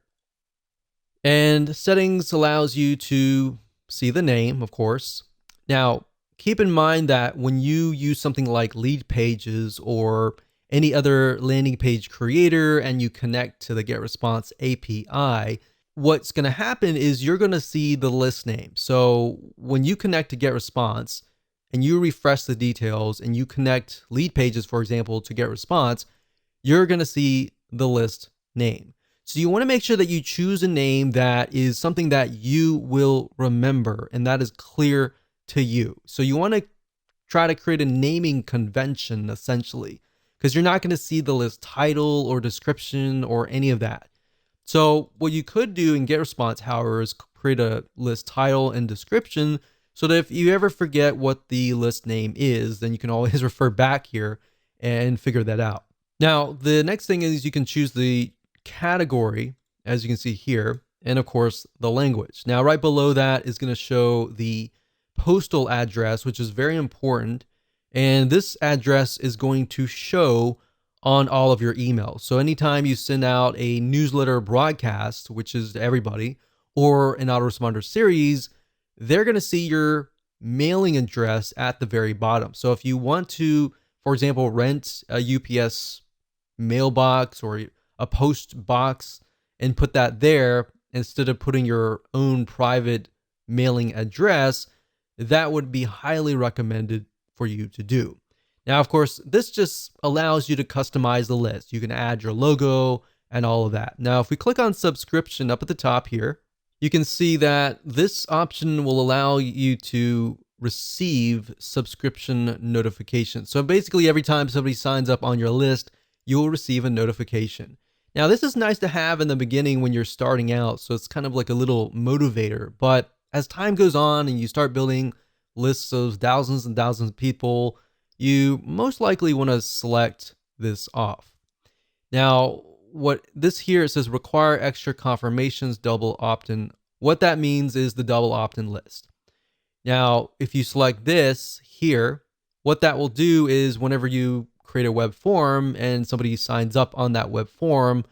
And settings allows you to see the name, of course. Now, keep in mind that when you use something like Leadpages or any other landing page creator and you connect to the GetResponse API, what's going to happen is you're going to see the list name. So when you connect to GetResponse and you refresh the details and you connect Leadpages, for example, to GetResponse, you're going to see the list name. So you want to make sure that you choose a name that is something that you will remember and that is clear to you. So you want to try to create a naming convention, essentially, because you're not going to see the list title or description or any of that. So what you could do in GetResponse, however, is create a list title and description so that if you ever forget what the list name is, then you can always refer back here and figure that out. Now, the next thing is you can choose the category, as you can see here, and of course the language. Now, right below that is going to show the postal address, which is very important. And this address is going to show on all of your emails. So anytime you send out a newsletter broadcast, which is to everybody, or an autoresponder series, they're going to see your mailing address at the very bottom. So if you want to, for example, rent a UPS mailbox or a post box and put that there instead of putting your own private mailing address, that would be highly recommended for you to do. Now, of course, this just allows you to customize the list. You can add your logo and all of that. Now, if we click on subscription up at the top here, you can see that this option will allow you to receive subscription notifications. So basically, every time somebody signs up on your list, you will receive a notification. Now, this is nice to have in the beginning when you're starting out. So it's kind of like a little motivator. But as time goes on and you start building lists of thousands and thousands of people, you most likely want to select this off. Now, what this here, it says require extra confirmations, double opt-in. What that means is the double opt-in list. Now, if you select this here, what that will do is whenever you create a web form and somebody signs up on that web form,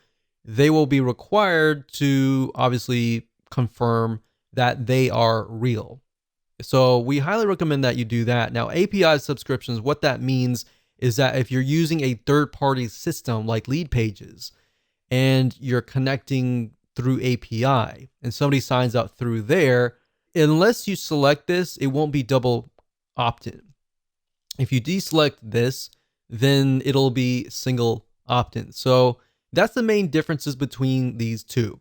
they will be required to obviously confirm that they are real. So we highly recommend that you do that. Now, API subscriptions, what that means is that if you're using a third-party system like Leadpages and you're connecting through API and somebody signs up through there, unless you select this, it won't be double opt-in. If you deselect this, then it'll be single opt-in. So that's the main differences between these two.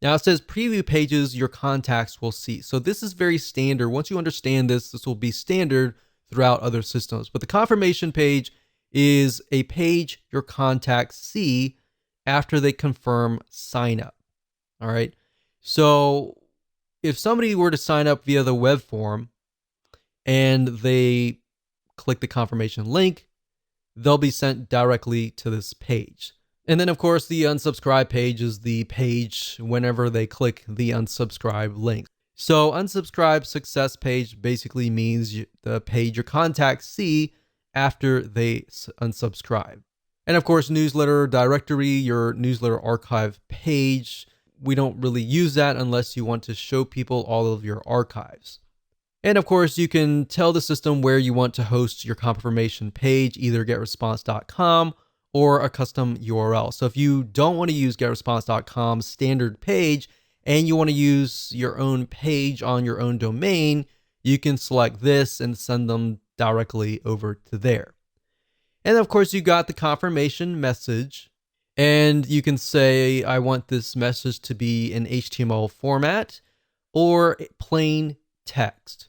Now it says preview pages your contacts will see. So this is very standard. Once you understand this, this will be standard throughout other systems. But the confirmation page is a page your contacts see after they confirm sign up. All right. So if somebody were to sign up via the web form and they click the confirmation link, they'll be sent directly to this page. And then, of course, the unsubscribe page is the page whenever they click the unsubscribe link. So unsubscribe success page basically means the page your contacts see after they unsubscribe. And of course, newsletter directory, your newsletter archive page. We don't really use that unless you want to show people all of your archives. And of course, you can tell the system where you want to host your confirmation page, either getresponse.com or a custom URL. So if you don't want to use getresponse.com's standard page and you want to use your own page on your own domain, you can select this and send them directly over to there. And of course, you got the confirmation message, and you can say, I want this message to be in HTML format or plain text.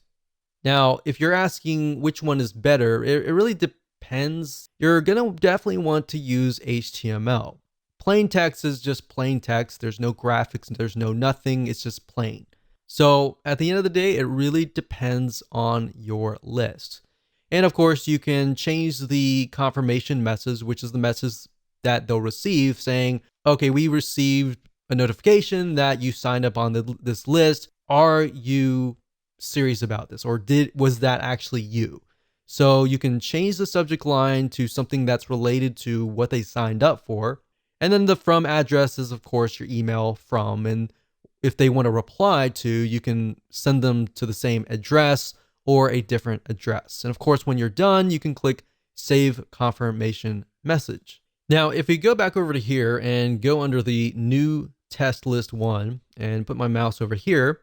Now, if you're asking which one is better, it really depends. You're going to definitely want to use HTML. Plain text is just plain text. There's no graphics, there's no nothing. It's just plain. So at the end of the day, it really depends on your list. And of course, you can change the confirmation message, which is the message that they'll receive saying, okay, we received a notification that you signed up on this list. Are you serious about this? Or was that actually you? So you can change the subject line to something that's related to what they signed up for. And then the from address is, of course, your email from. And if they want to reply to, you can send them to the same address or a different address. And of course, when you're done, you can click Save Confirmation Message. Now, if we go back over to here and go under the new test list 1 and put my mouse over here.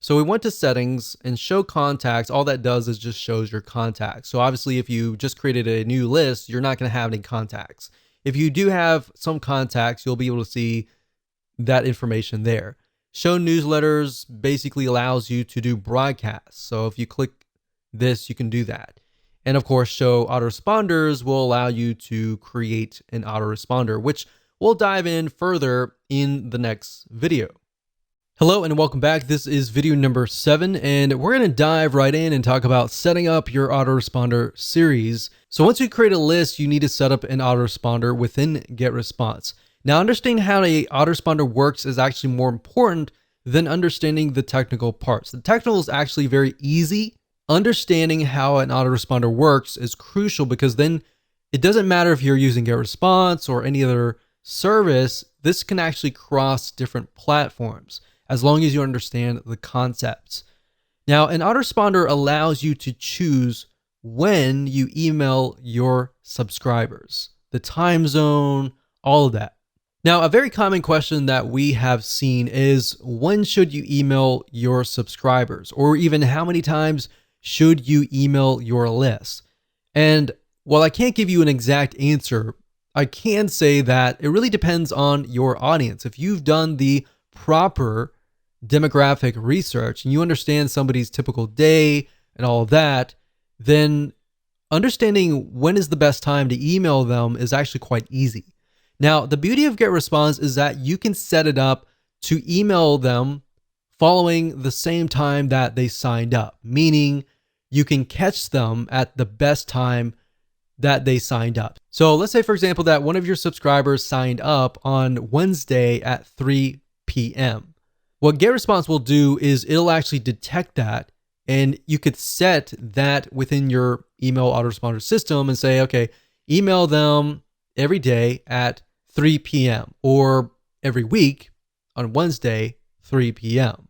So we went to settings and show contacts. All that does is just shows your contacts. So obviously, if you just created a new list, you're not going to have any contacts. If you do have some contacts, you'll be able to see that information there. Show newsletters basically allows you to do broadcasts. So if you click this, you can do that. And of course, show autoresponders will allow you to create an autoresponder, which we'll dive in further in the next video. Hello and welcome back. This is video number 7, and we're going to dive right in and talk about setting up your autoresponder series. So once you create a list, you need to set up an autoresponder within GetResponse. Now, understanding how an autoresponder works is actually more important than understanding the technical parts. The technical is actually very easy. Understanding how an autoresponder works is crucial because then it doesn't matter if you're using GetResponse or any other service, this can actually cross different platforms. as long as you understand the concepts. Now, an autoresponder allows you to choose when you email your subscribers, the time zone, all of that. Now, a very common question that we have seen is, when should you email your subscribers? Or even how many times should you email your list? And while I can't give you an exact answer, I can say that it really depends on your audience. If you've done the proper demographic research and you understand somebody's typical day and all of that, then understanding when is the best time to email them is actually quite easy. Now, the beauty of GetResponse is that you can set it up to email them following the same time that they signed up, meaning you can catch them at the best time that they signed up. So let's say, for example, that one of your subscribers signed up on Wednesday at 3 p.m. What GetResponse will do is it'll actually detect that, and you could set that within your email autoresponder system and say, okay, email them every day at 3 p.m. or every week on Wednesday, 3 p.m.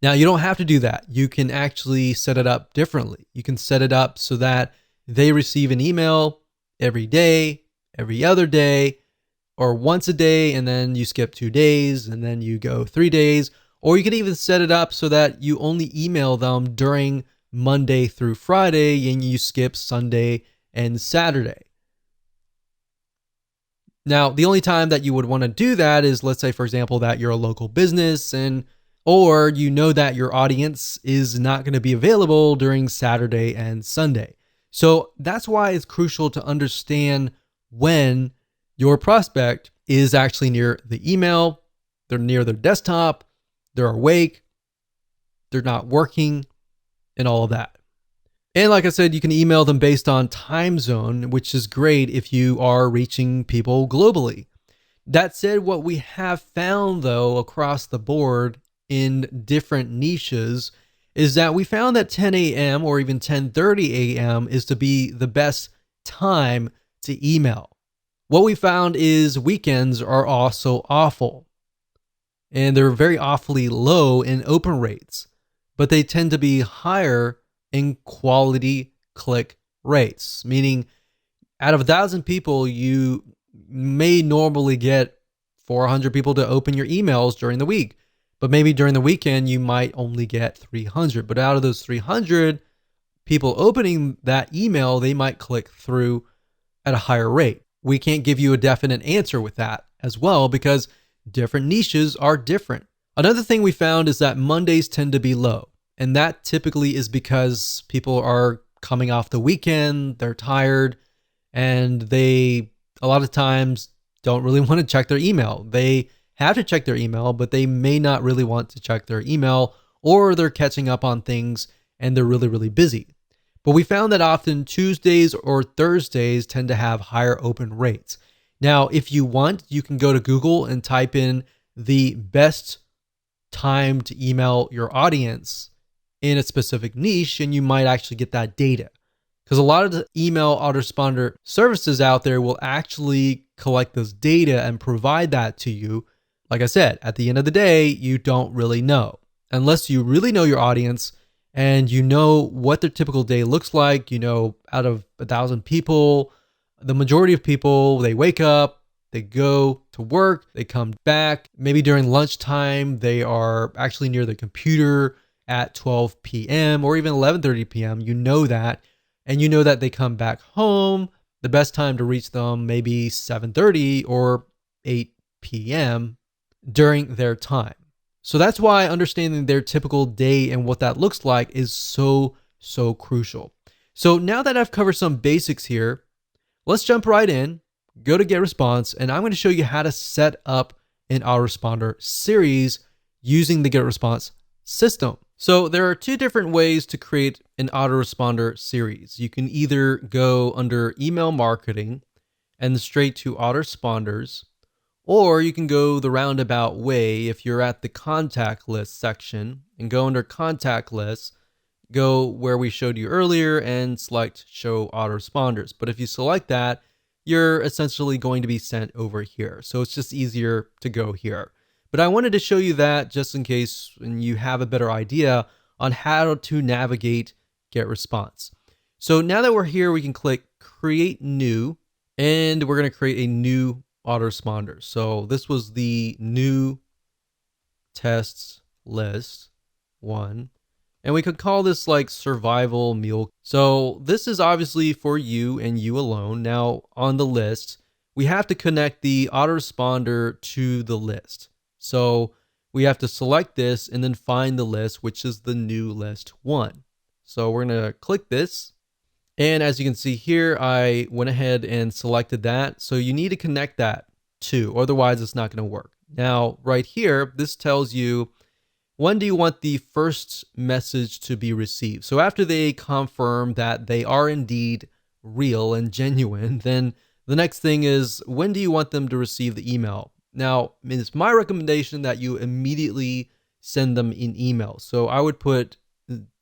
Now, you don't have to do that. You can actually set it up differently. You can set it up so that they receive an email every day, every other day, or once a day, and then you skip 2 days, and then you go 3 days. Or you can even set it up so that you only email them during Monday through Friday, and you skip Sunday and Saturday. Now, the only time that you would want to do that is, let's say, for example, that you're a local business or you know that your audience is not going to be available during Saturday and Sunday. So that's why it's crucial to understand when your prospect is actually near the email, they're near their desktop, they're awake, they're not working, and all of that. And like I said, you can email them based on time zone, which is great if you are reaching people globally. That said, what we have found though across the board in different niches is that we found that 10 a.m. or even 10:30 a.m. is to be the best time to email. What we found is weekends are also awful, and they're very awfully low in open rates, but they tend to be higher in quality click rates, meaning out of 1,000 people, you may normally get 400 people to open your emails during the week, but maybe during the weekend, you might only get 300. But out of those 300 people opening that email, they might click through at a higher rate. We can't give you a definite answer with that as well, because different niches are different. Another thing we found is that Mondays tend to be low. And that typically is because people are coming off the weekend, they're tired, and they a lot of times don't really want to check their email. They have to check their email, but they may not really want to check their email, or they're catching up on things and they're really, really busy. But we found that often Tuesdays or Thursdays tend to have higher open rates. Now, if you want, you can go to Google and type in the best time to email your audience in a specific niche, and you might actually get that data. Because a lot of the email autoresponder services out there will actually collect this data and provide that to you. Like I said, at the end of the day, you don't really know. Unless you really know your audience and you know what their typical day looks like. You know, out of 1,000 people, the majority of people, they wake up, they go to work, they come back. Maybe during lunchtime, they are actually near the computer at 12 p.m. or even 11:30 p.m. You know that. And you know that they come back home. The best time to reach them maybe 7:30 or 8 p.m. during their time. So that's why understanding their typical day and what that looks like is so crucial. So now that I've covered some basics here, let's jump right in, go to GetResponse, and I'm going to show you how to set up an autoresponder series using the GetResponse system. So there are two different ways to create an autoresponder series. You can either go under email marketing and straight to autoresponders, or you can go the roundabout way if you're at the contact list section and go under contact lists, go where we showed you earlier and select show autoresponders. But if you select that, you're essentially going to be sent over here. So it's just easier to go here. But I wanted to show you that just in case and you have a better idea on how to navigate GetResponse. So now that we're here, we can click Create New, and we're going to create a new autoresponder. So this was the new tests list 1. And we could call this like survival meal. So this is obviously for you and you alone. Now on the list, we have to connect the autoresponder to the list. So we have to select this and then find the list, which is the new list 1. So we're going to click this. And as you can see here, I went ahead and selected that. So you need to connect that too, otherwise it's not going to work. Now, right here, this tells you when do you want the first message to be received. So after they confirm that they are indeed real and genuine, then the next thing is when do you want them to receive the email? Now, it's my recommendation that you immediately send them in email. So I would put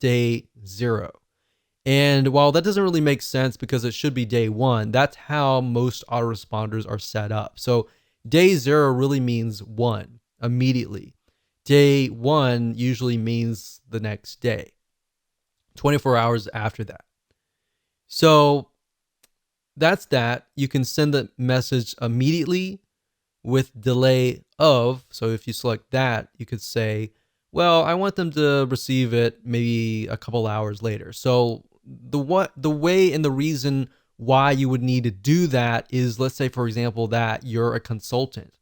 day 0. And while that doesn't really make sense because it should be day 1, that's how most autoresponders are set up. So day 0 really means 1, immediately. Day 1 usually means the next day, 24 hours after that. So that's that. You can send the message immediately with delay of. So if you select that, you could say, well, I want them to receive it maybe a couple hours later. So the way and the reason why you would need to do that is, let's say, for example, that you're a consultant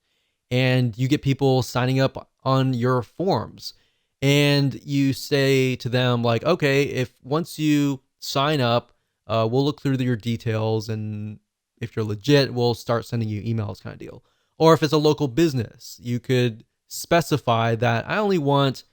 and you get people signing up on your forms and you say to them like, okay, if once you sign up, we'll look through your details, and if you're legit, we'll start sending you emails, kind of deal. Or if it's a local business, you could specify that I only want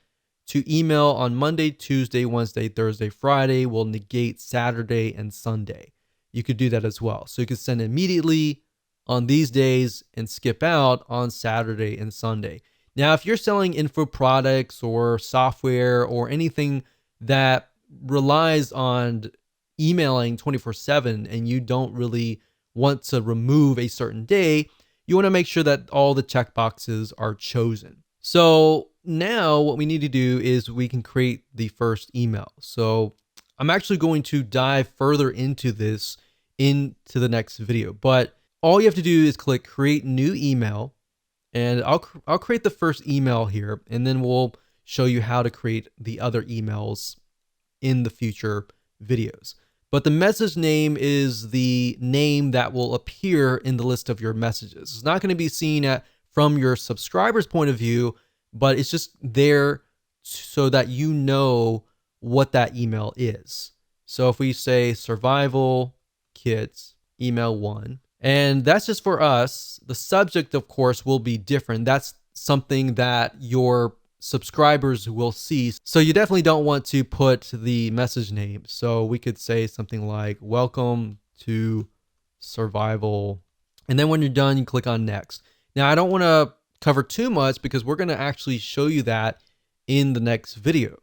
to email on Monday, Tuesday, Wednesday, Thursday, Friday. We'll negate Saturday and Sunday. You could do that as well. So you could send immediately on these days and skip out on Saturday and Sunday. Now, if you're selling info products or software or anything that relies on emailing 24/7 and you don't really want to remove a certain day, you want to make sure that all the checkboxes are chosen. So now what we need to do is we can create the first email. So I'm actually going to dive further into this into the next video, but all you have to do is click create new email, and I'll create the first email here, and then we'll show you how to create the other emails in the future videos. But the message name is the name that will appear in the list of your messages. It's not going to be seen from your subscriber's point of view, but it's just there so that you know what that email is. So if we say survival kits email 1, and that's just for us, the subject, of course, will be different. That's something that your subscribers will see. So you definitely don't want to put the message name. So we could say something like welcome to survival. And then when you're done, you click on next. Now, I don't want to cover too much because we're going to actually show you that in the next video.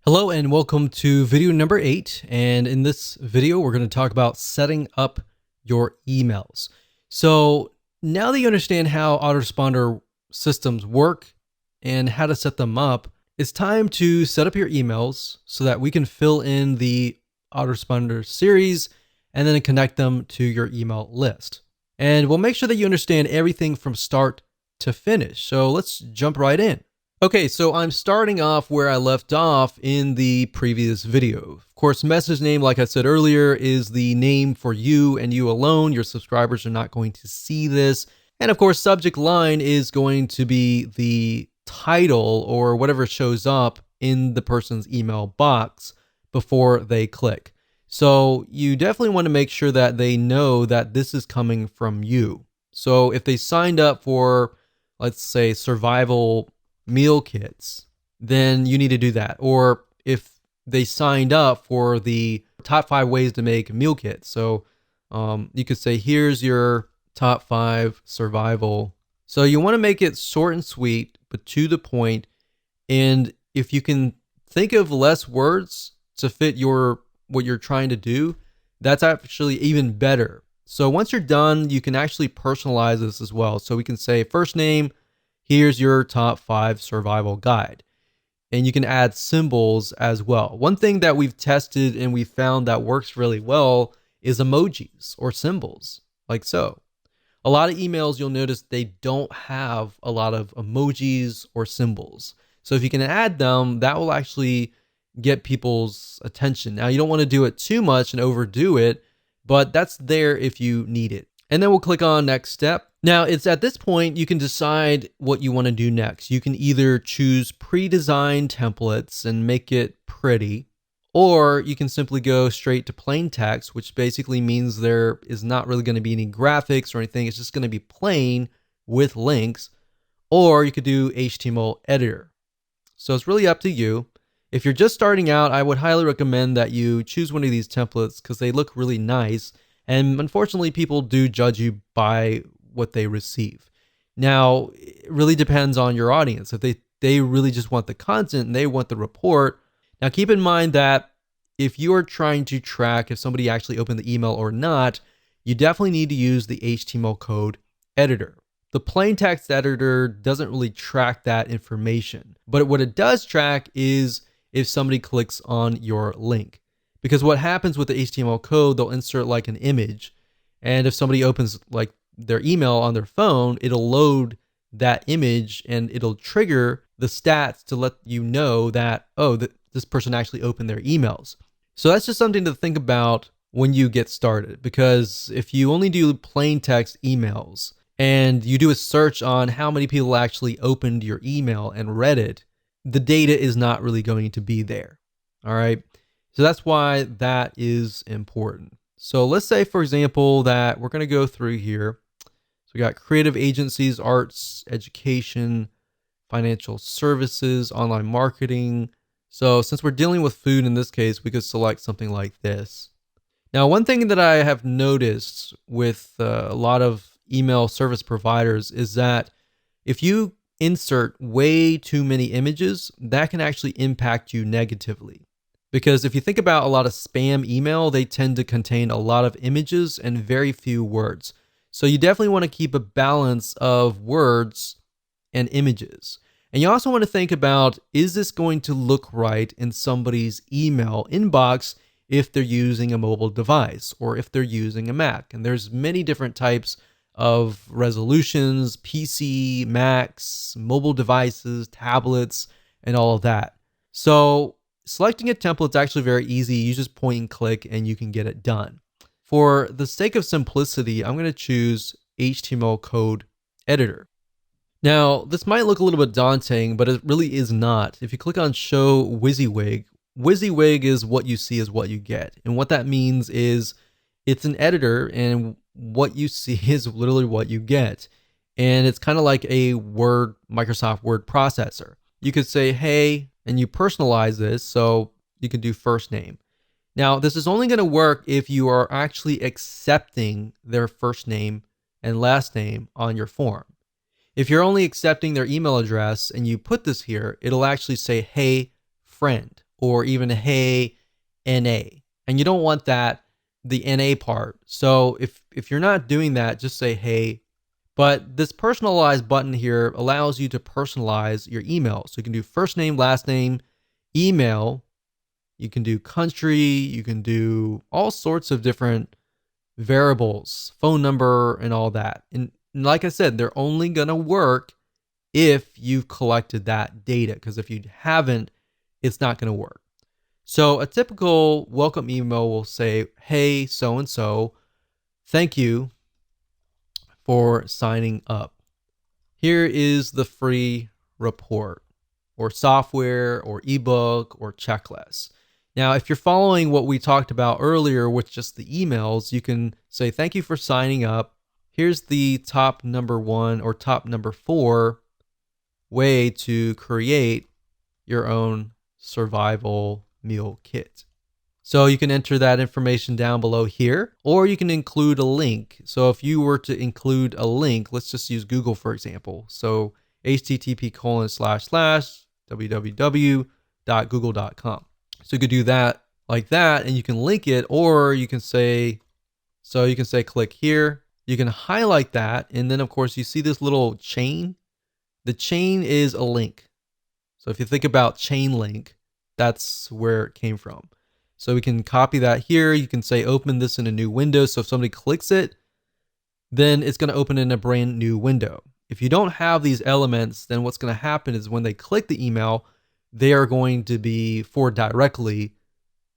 Hello and welcome to video number 8. And in this video, we're going to talk about setting up your emails. So now that you understand how autoresponder systems work and how to set them up, it's time to set up your emails so that we can fill in the autoresponder series and then connect them to your email list. And we'll make sure that you understand everything from start to finish. So let's jump right in. Okay, so I'm starting off where I left off in the previous video. Of course, message name, like I said earlier, is the name for you and you alone. Your subscribers are not going to see this. And of course, subject line is going to be the title or whatever shows up in the person's email box before they click. So you definitely want to make sure that they know that this is coming from you. So if they signed up for, let's say, survival meal kits, then you need to do that. Or if they signed up for the top 5 ways to make meal kits. So you could say, here's your top 5 survival. So you want to make it short and sweet, but to the point. And if you can think of less words to fit what you're trying to do, that's actually even better. So once you're done, you can actually personalize this as well. So we can say first name, Here's your top 5 survival guide. And you can add symbols as well. One thing that we've tested and we found that works really well is emojis or symbols, like so. A lot of emails, you'll notice they don't have a lot of emojis or symbols. So if you can add them, that will actually get people's attention. Now, you don't want to do it too much and overdo it, but that's there if you need it. And then we'll click on next step. Now, it's at this point you can decide what you want to do next. You can either choose pre-designed templates and make it pretty, or you can simply go straight to plain text, which basically means there is not really going to be any graphics or anything. It's just going to be plain with links. Or you could do HTML editor. So it's really up to you. If you're just starting out, I would highly recommend that you choose one of these templates because they look really nice. And unfortunately, people do judge you by what they receive. Now, it really depends on your audience. If they really just want the content and they want the report. Now, keep in mind that if you are trying to track if somebody actually opened the email or not, you definitely need to use the HTML code editor. The plain text editor doesn't really track that information, but what it does track is if somebody clicks on your link. Because what happens with the HTML code, they'll insert like an image, and if somebody opens like their email on their phone, it'll load that image and it'll trigger the stats to let you know that, oh, this person actually opened their emails. So that's just something to think about when you get started, because if you only do plain text emails and you do a search on how many people actually opened your email and read it, the data is not really going to be there. All right. So that's why that is important. So let's say, for example, that we're going to go through here. So we got creative agencies, arts, education, financial services, online marketing. So since we're dealing with food in this case, we could select something like this. Now, one thing that I have noticed with a lot of email service providers is that if you insert way too many images, that can actually impact you negatively. Because if you think about a lot of spam email, they tend to contain a lot of images and very few words. So you definitely want to keep a balance of words and images. And you also want to think about, is this going to look right in somebody's email inbox if they're using a mobile device or if they're using a Mac? And there's many different types of resolutions: PC, Macs, mobile devices, tablets, and all of that. So selecting a template is actually very easy. You just point and click and you can get it done. For the sake of simplicity, I'm going to choose HTML code editor. Now, this might look a little bit daunting, but it really is not. If you click on Show WYSIWYG, WYSIWYG is what you see is what you get. And what that means is it's an editor, and what you see is literally what you get. And it's kind of like a Microsoft Word processor. You could say, hey, and you personalize this, so you can do first name. Now, this is only going to work if you are actually accepting their first name and last name on your form. If you're only accepting their email address and you put this here, it'll actually say, hey, friend, or even hey, NA. And you don't want that, the NA part. So if you're not doing that, just say hey. But this personalized button here allows you to personalize your email. So you can do first name, last name, email. You can do country. You can do all sorts of different variables, phone number, and all that. And like I said, they're only going to work if you've collected that data, because if you haven't, it's not going to work. So a typical welcome email will say, hey, so-and-so, thank you for signing up. Here is the free report or software or ebook or checklist. Now, if you're following what we talked about earlier with just the emails, you can say, thank you for signing up. Here's the top number 1 or top number 4 way to create your own survival meal kit. So you can enter that information down below here, or you can include a link. So if you were to include a link, let's just use Google, for example. So http://www.google.com. So you could do that like that, and you can link it, or you can say, click here. You can highlight that, and then of course you see this little chain. The chain is a link. So if you think about chain link, that's where it came from. So we can copy that here. You can say open this in a new window. So if somebody clicks it, then it's going to open in a brand new window. If you don't have these elements, then what's going to happen is when they click the email, they are going to be forwarded directly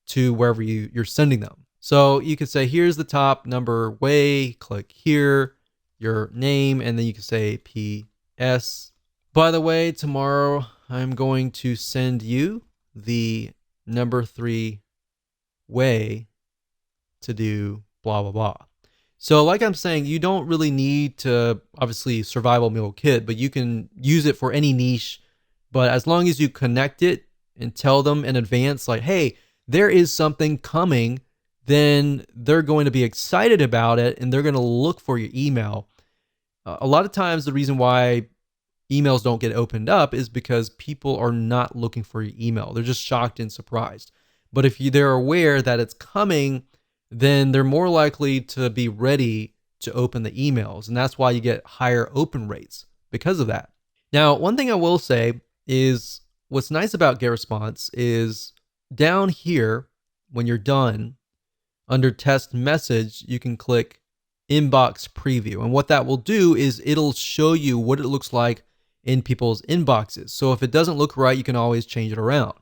to wherever you're sending them. So you can say, here's the top number way, click here, your name, and then you can say PS. By the way, tomorrow I'm going to send you the number 3 way to do blah, blah, blah. So like I'm saying, you don't really need to, obviously, survival meal kit, but you can use it for any niche. But as long as you connect it and tell them in advance, like, hey, there is something coming, then they're going to be excited about it and they're going to look for your email. A lot of times the reason why emails don't get opened up is because people are not looking for your email. They're just shocked and surprised. But if they're aware that it's coming, then they're more likely to be ready to open the emails. And that's why you get higher open rates because of that. Now, one thing I will say is what's nice about GetResponse is down here, when you're done, under test message, you can click inbox preview. And what that will do is it'll show you what it looks like in people's inboxes. So if it doesn't look right, you can always change it around.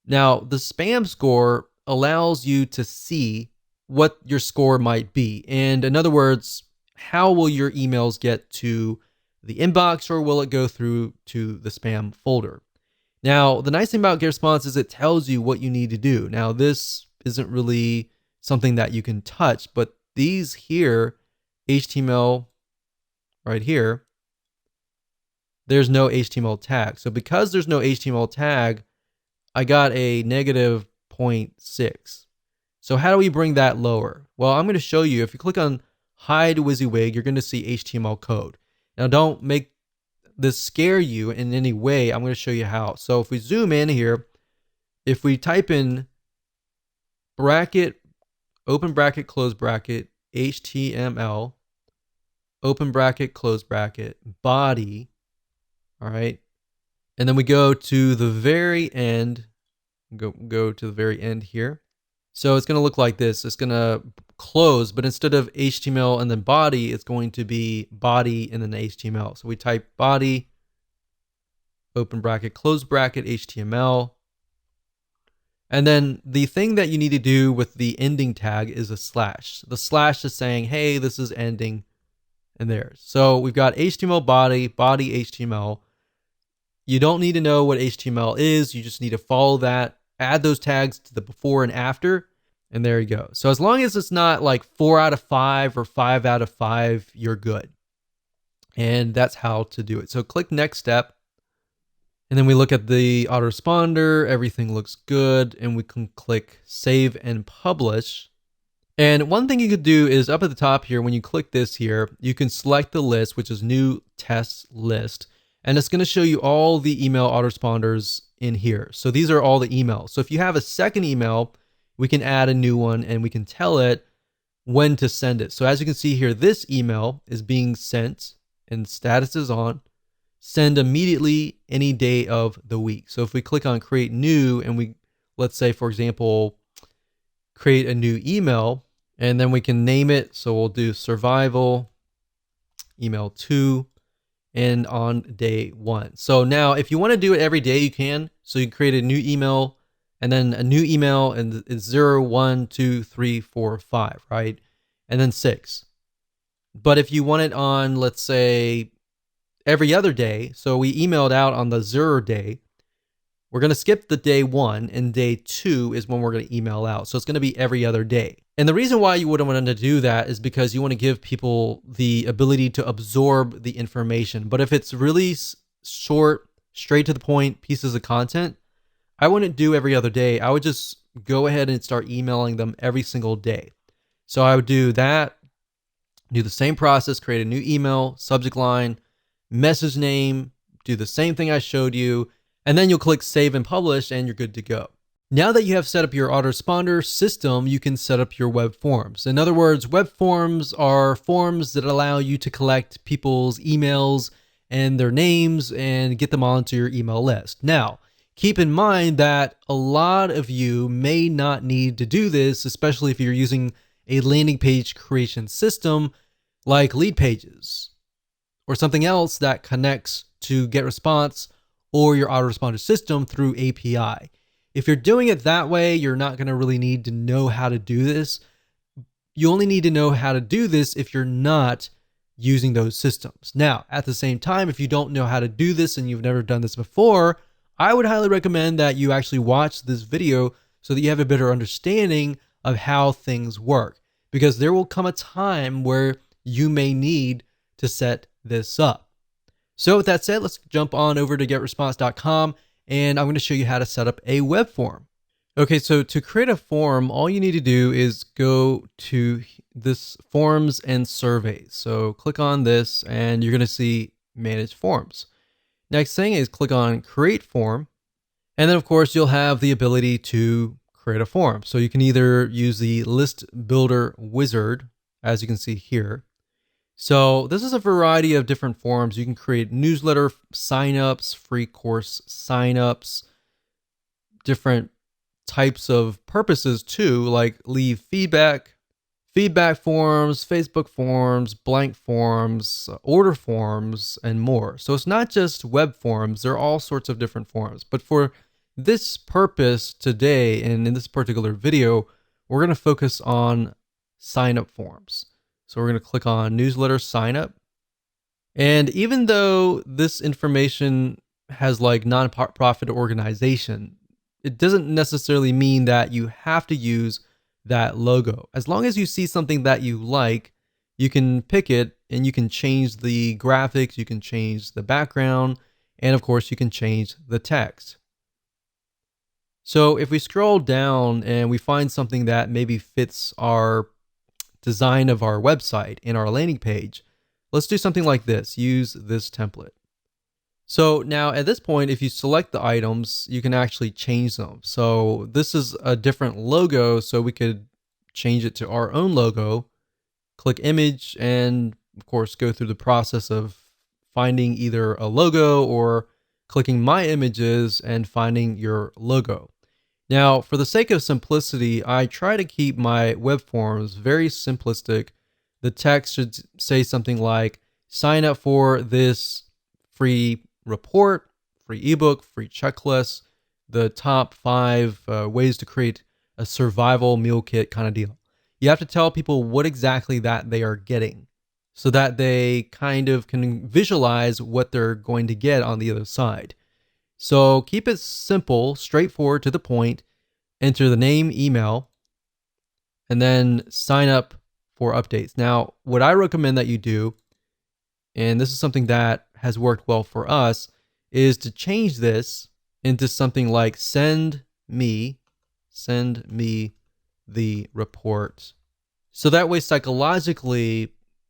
Now, the spam score allows you to see what your score might be. And in other words, how will your emails get to the inbox, or will it go through to the spam folder? Now, the nice thing about GetResponse is it tells you what you need to do. Now, this isn't really something that you can touch, but these here, HTML right here, there's no HTML tag. So because there's no HTML tag, I got a negative 0.6. So how do we bring that lower? Well, I'm going to show you. If you click on hide WYSIWYG, you're going to see HTML code. Now, don't make this scare you in any way. I'm going to show you how. So if we zoom in here, if we type in bracket, open bracket, close bracket, HTML, open bracket, close bracket, body, all right, and then we go to the very end, go to the very end here. So it's going to look like this. It's going to close, but instead of HTML and then body, it's going to be body and then HTML. So we type body, open bracket, close bracket, HTML. And then the thing that you need to do with the ending tag is a slash. The slash is saying, hey, this is ending and there. So we've got HTML body, body HTML. You don't need to know what HTML is. You just need to follow that. Add those tags to the before and after, and there you go. So as long as it's not like 4 out of 5 or 5 out of 5, you're good. And that's how to do it. So click next step, and then we look at the autoresponder. Everything looks good, and we can click save and publish. And one thing you could do is up at the top here, when you click this here, you can select the list, which is new test list. And it's going to show you all the email autoresponders in here. So these are all the emails. So if you have a second email, we can add a new one and we can tell it when to send it. So as you can see here, this email is being sent and status is on. Send immediately any day of the week. So if we click on create new and we, let's say, for example, create a new email, and then we can name it. So we'll do survival email 2. And on day 1. So now if you want to do it every day, you can. So you create a new email and then a new email, and it's 0, 1, 2, 3, 4, 5, right? And then 6. But if you want it on, let's say, every other day, so we emailed out on the 0 day, we're going to skip the day 1, and day 2 is when we're going to email out. So it's going to be every other day. And the reason why you wouldn't want to do that is because you want to give people the ability to absorb the information. But if it's really short, straight to the point pieces of content, I wouldn't do every other day. I would just go ahead and start emailing them every single day. So I would do that, do the same process, create a new email, subject line, message name, do the same thing I showed you, and then you'll click save and publish and you're good to go. Now that you have set up your autoresponder system, you can set up your web forms. In other words, web forms are forms that allow you to collect people's emails and their names and get them onto your email list. Now, keep in mind that a lot of you may not need to do this, especially if you're using a landing page creation system like Lead Pages or something else that connects to GetResponse or your autoresponder system through API. If you're doing it that way, you're not going to really need to know how to do this. You only need to know how to do this if you're not using those systems. Now, at the same time, if you don't know how to do this and you've never done this before, I would highly recommend that you actually watch this video so that you have a better understanding of how things work, because there will come a time where you may need to set this up. So with that said, let's jump on over to getresponse.com and I'm going to show you how to set up a web form. Okay, so to create a form, all you need to do is go to this forms and surveys. So click on this and you're going to see manage forms. Next thing is click on create form. And then of course you'll have the ability to create a form. So you can either use the list builder wizard, as you can see here. So this is a variety of different forms. You can create newsletter signups, free course signups, different types of purposes too, like leave feedback forms, Facebook forms, blank forms, order forms, and more. So it's not just web forms, there are all sorts of different forms. But for this purpose today, and in this particular video, we're going to focus on sign up forms. So we're going to click on newsletter sign up. And even though this information has like nonprofit organization, it doesn't necessarily mean that you have to use that logo. As long as you see something that you like, you can pick it and you can change the graphics, you can change the background, and of course you can change the text. So if we scroll down and we find something that maybe fits our design of our website in our landing page, let's do something like this. Use this template. So now at this point, if you select the items, you can actually change them. So this is a different logo, so we could change it to our own logo, click image, and of course go through the process of finding either a logo or clicking my images and finding your logo. Now, for the sake of simplicity, I try to keep my web forms very simplistic. The text should say something like, sign up for this free report, free ebook, free checklist, the top 5 ways to create a survival meal kit kind of deal. You have to tell people what exactly that they are getting so that they kind of can visualize what they're going to get on the other side. So keep it simple, straightforward, to the point. Enter the name, email, and then sign up for updates. Now, what I recommend that you do, and this is something that has worked well for us, is to change this into something like send me the report. So that way, psychologically,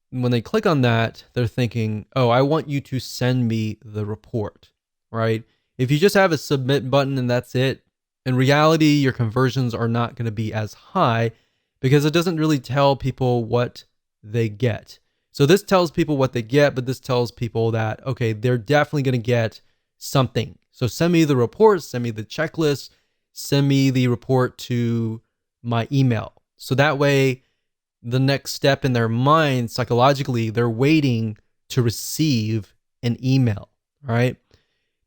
when they click on that, they're thinking, oh, I want you to send me the report, right? If you just have a submit button and that's it, in reality, your conversions are not going to be as high because it doesn't really tell people what they get. So this tells people what they get, but this tells people that, okay, they're definitely going to get something. So send me the report, send me the checklist, send me the report to my email. So that way, the next step in their mind, psychologically, they're waiting to receive an email, all right?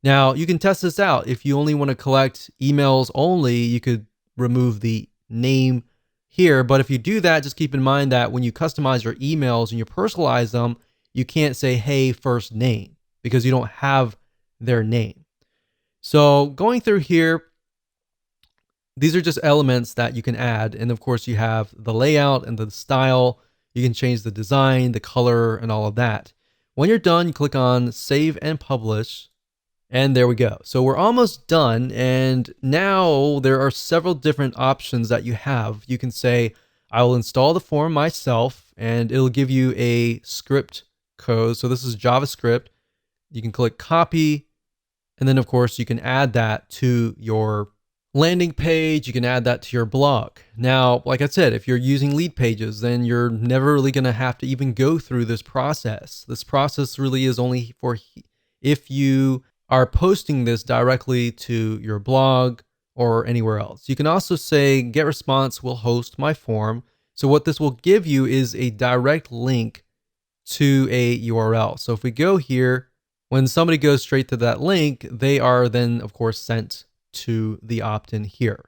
Now, you can test this out. If you only want to collect emails only, you could remove the name here. But if you do that, just keep in mind that when you customize your emails and you personalize them, you can't say, hey, first name, because you don't have their name. So going through here, these are just elements that you can add. And of course, you have the layout and the style. You can change the design, the color, and all of that. When you're done, you click on Save and Publish. And there we go. So we're almost done. And now there are several different options that you have. You can say, I will install the form myself, and it'll give you a script code. So this is JavaScript. You can click copy. And then of course you can add that to your landing page, you can add that to your blog. Now, like I said, if you're using Leadpages, then you're never really going to have to even go through this process. This process really is only for if you are posting this directly to your blog or anywhere else. You can also say GetResponse will host my form. So what this will give you is a direct link to a URL. So if we go here, when somebody goes straight to that link, they are then of course sent to the opt-in here.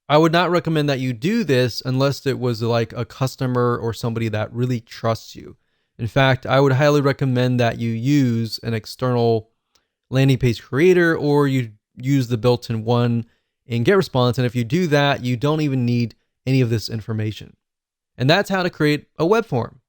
I would not recommend that you do this unless it was like a customer or somebody that really trusts you. In fact, I would highly recommend that you use an external landing page creator, or you use the built-in one in GetResponse. And if you do that, you don't even need any of this information. And that's how to create a web form.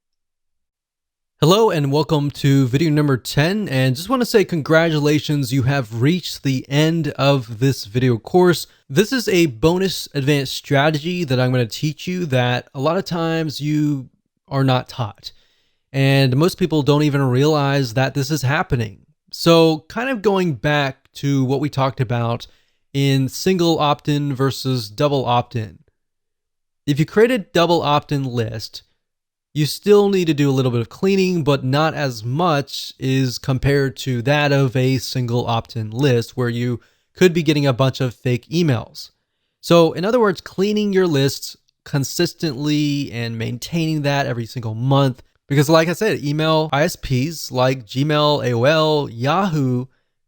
Hello and welcome to video number 10, and just want to say congratulations, you have reached the end of this video course. This is a bonus advanced strategy that I'm going to teach you that a lot of times you are not taught, and most people don't even realize that this is happening. So kind of going back to what we talked about in single opt-in versus double opt-in. If you create a double opt-in list, you still need to do a little bit of cleaning, but not as much is compared to that of a single opt-in list where you could be getting a bunch of fake emails. So in other words, cleaning your lists consistently and maintaining that every single month. Because like I said, email ISPs like Gmail, AOL, Yahoo,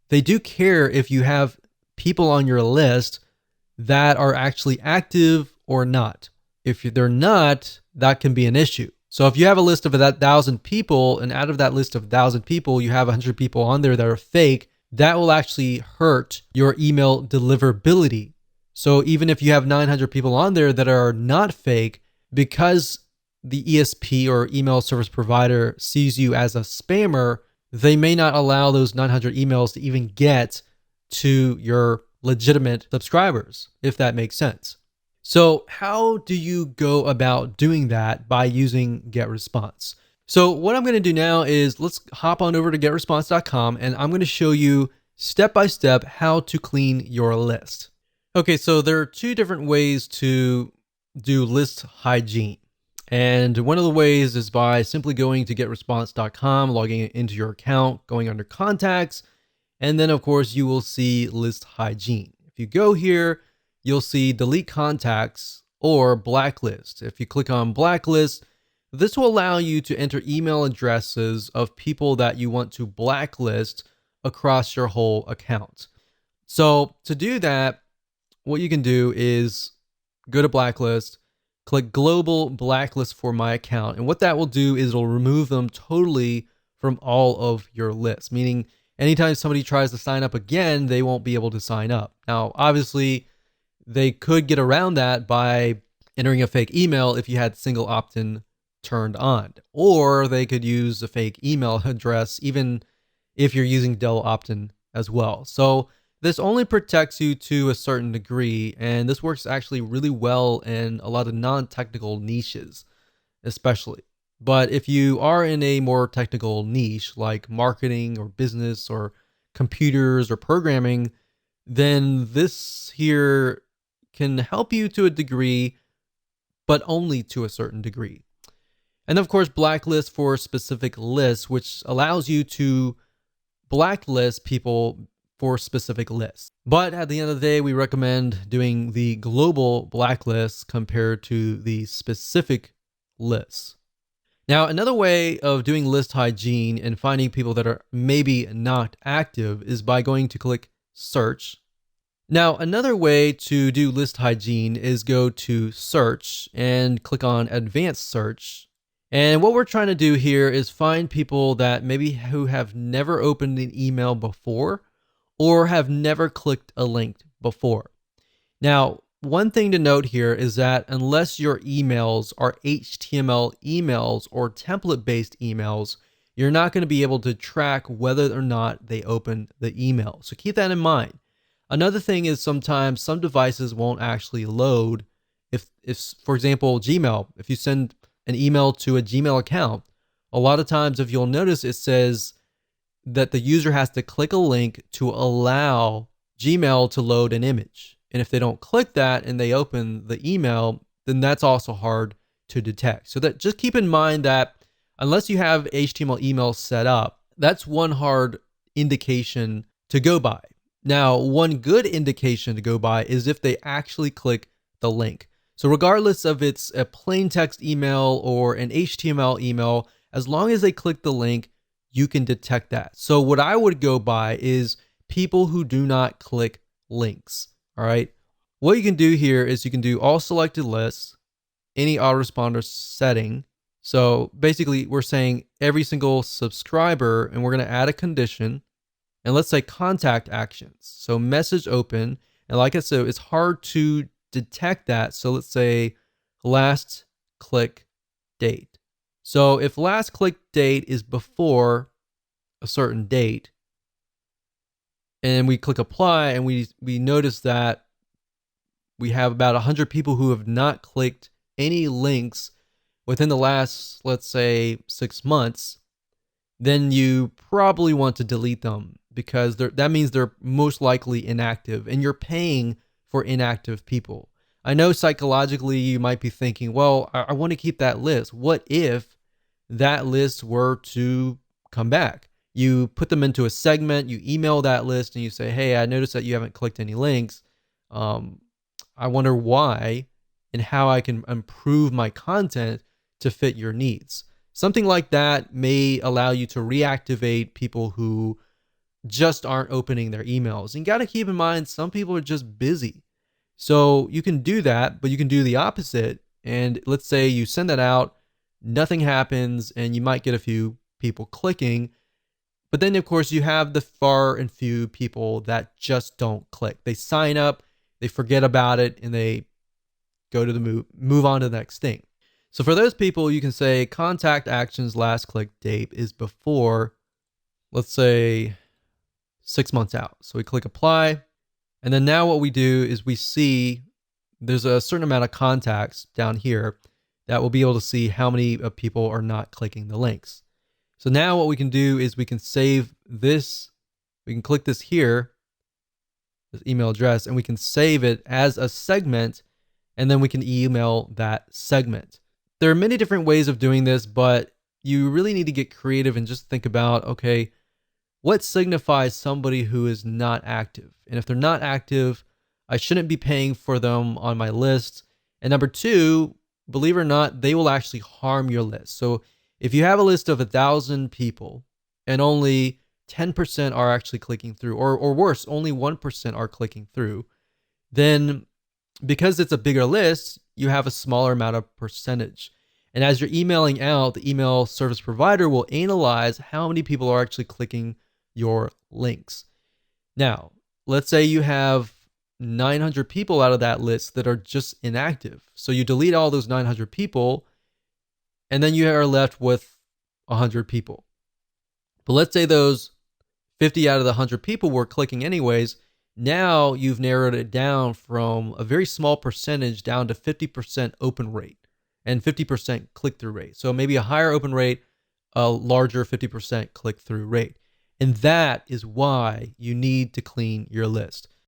they do care if you have people on your list that are actually active or not. If they're not, that can be an issue. So if you have a list of 1,000 people, and out of that list of 1,000 people, you have 100 people on there that are fake, that will actually hurt your email deliverability. So even if you have 900 people on there that are not fake, because the ESP or email service provider sees you as a spammer, they may not allow those 900 emails to even get to your legitimate subscribers, if that makes sense. So how do you go about doing that by using GetResponse? So what I'm going to do now is let's hop on over to getresponse.com, and I'm going to show you step by step how to clean your list. Okay, so there are two different ways to do list hygiene. And one of the ways is by simply going to getresponse.com, logging into your account, going under contacts, and then of course you will see list hygiene. If you go here, you'll see delete contacts or blacklist. If you click on blacklist, this will allow you to enter email addresses of people that you want to blacklist across your whole account. So to do that, what you can do is go to blacklist, click global blacklist for my account. And what that will do is it'll remove them totally from all of your lists, meaning anytime somebody tries to sign up again, they won't be able to sign up. Now, obviously, they could get around that by entering a fake email if you had single opt-in turned on, or they could use a fake email address even if you're using double opt-in as well. So this only protects you to a certain degree, and this works actually really well in a lot of non-technical niches, especially. But if you are in a more technical niche like marketing or business or computers or programming, then this here can help you to a degree, but only to a certain degree. And of course, blacklist for specific lists, which allows you to blacklist people for specific lists. But at the end of the day, we recommend doing the global blacklist compared to the specific lists. Now, another way of doing list hygiene and finding people that are maybe not active is by going to click search. Now, another way to do list hygiene is go to search and click on advanced search. And what we're trying to do here is find people that maybe who have never opened an email before or have never clicked a link before. Now, one thing to note here is that unless your emails are HTML emails or template-based emails, you're not going to be able to track whether or not they opened the email. So keep that in mind. Another thing is sometimes some devices won't actually load. If for example, Gmail, if you send an email to a Gmail account, a lot of times if you'll notice it says that the user has to click a link to allow Gmail to load an image. And if they don't click that and they open the email, then that's also hard to detect. So that just keep in mind that unless you have HTML email set up, that's one hard indication to go by. Now, one good indication to go by is if they actually click the link. So regardless of it's a plain text email or an HTML email, as long as they click the link, you can detect that. So what I would go by is people who do not click links. All right. What you can do here is you can do all selected lists, any autoresponder setting. So basically we're saying every single subscriber, and we're going to add a condition, and let's say contact actions. So message open. And like I said, it's hard to detect that. So let's say last click date. So if last click date is before a certain date, and we click apply, and we notice that we have about 100 people who have not clicked any links within the last, let's say, 6 months, then you probably want to delete them, because that means they're most likely inactive, and you're paying for inactive people. I know psychologically you might be thinking, well, I want to keep that list. What if that list were to come back? You put them into a segment, you email that list, and you say, hey, I noticed that you haven't clicked any links. I wonder why and how I can improve my content to fit your needs. Something like that may allow you to reactivate people who just aren't opening their emails. And you got to keep in mind, some people are just busy. So you can do that, but you can do the opposite. And let's say you send that out, nothing happens, and you might get a few people clicking. But then, of course, you have the far and few people that just don't click. They sign up, they forget about it, and they go to the move on to the next thing. So for those people, you can say contact actions last click date is before, let's say, 6 months out. So we click apply. And then now what we do is we see there's a certain amount of contacts down here that we'll be able to see how many people are not clicking the links. So now what we can do is we can save this. We can click this here, this email address, and we can save it as a segment, and then we can email that segment. There are many different ways of doing this, but you really need to get creative and just think about, okay, what signifies somebody who is not active? And if they're not active, I shouldn't be paying for them on my list. And number two, believe it or not, they will actually harm your list. So if you have a list of 1,000 people and only 10% are actually clicking through, or worse, only 1% are clicking through, then because it's a bigger list, you have a smaller amount of percentage. And as you're emailing out, the email service provider will analyze how many people are actually clicking your links. Now, let's say you have 900 people out of that list that are just inactive. So you delete all those 900 people, and then you are left with 100 people. But let's say those 50 out of the 100 people were clicking anyways. Now you've narrowed it down from a very small percentage down to 50% open rate and 50% click-through rate. So maybe a higher open rate, a larger 50% click-through rate. And that is why you need to clean your list.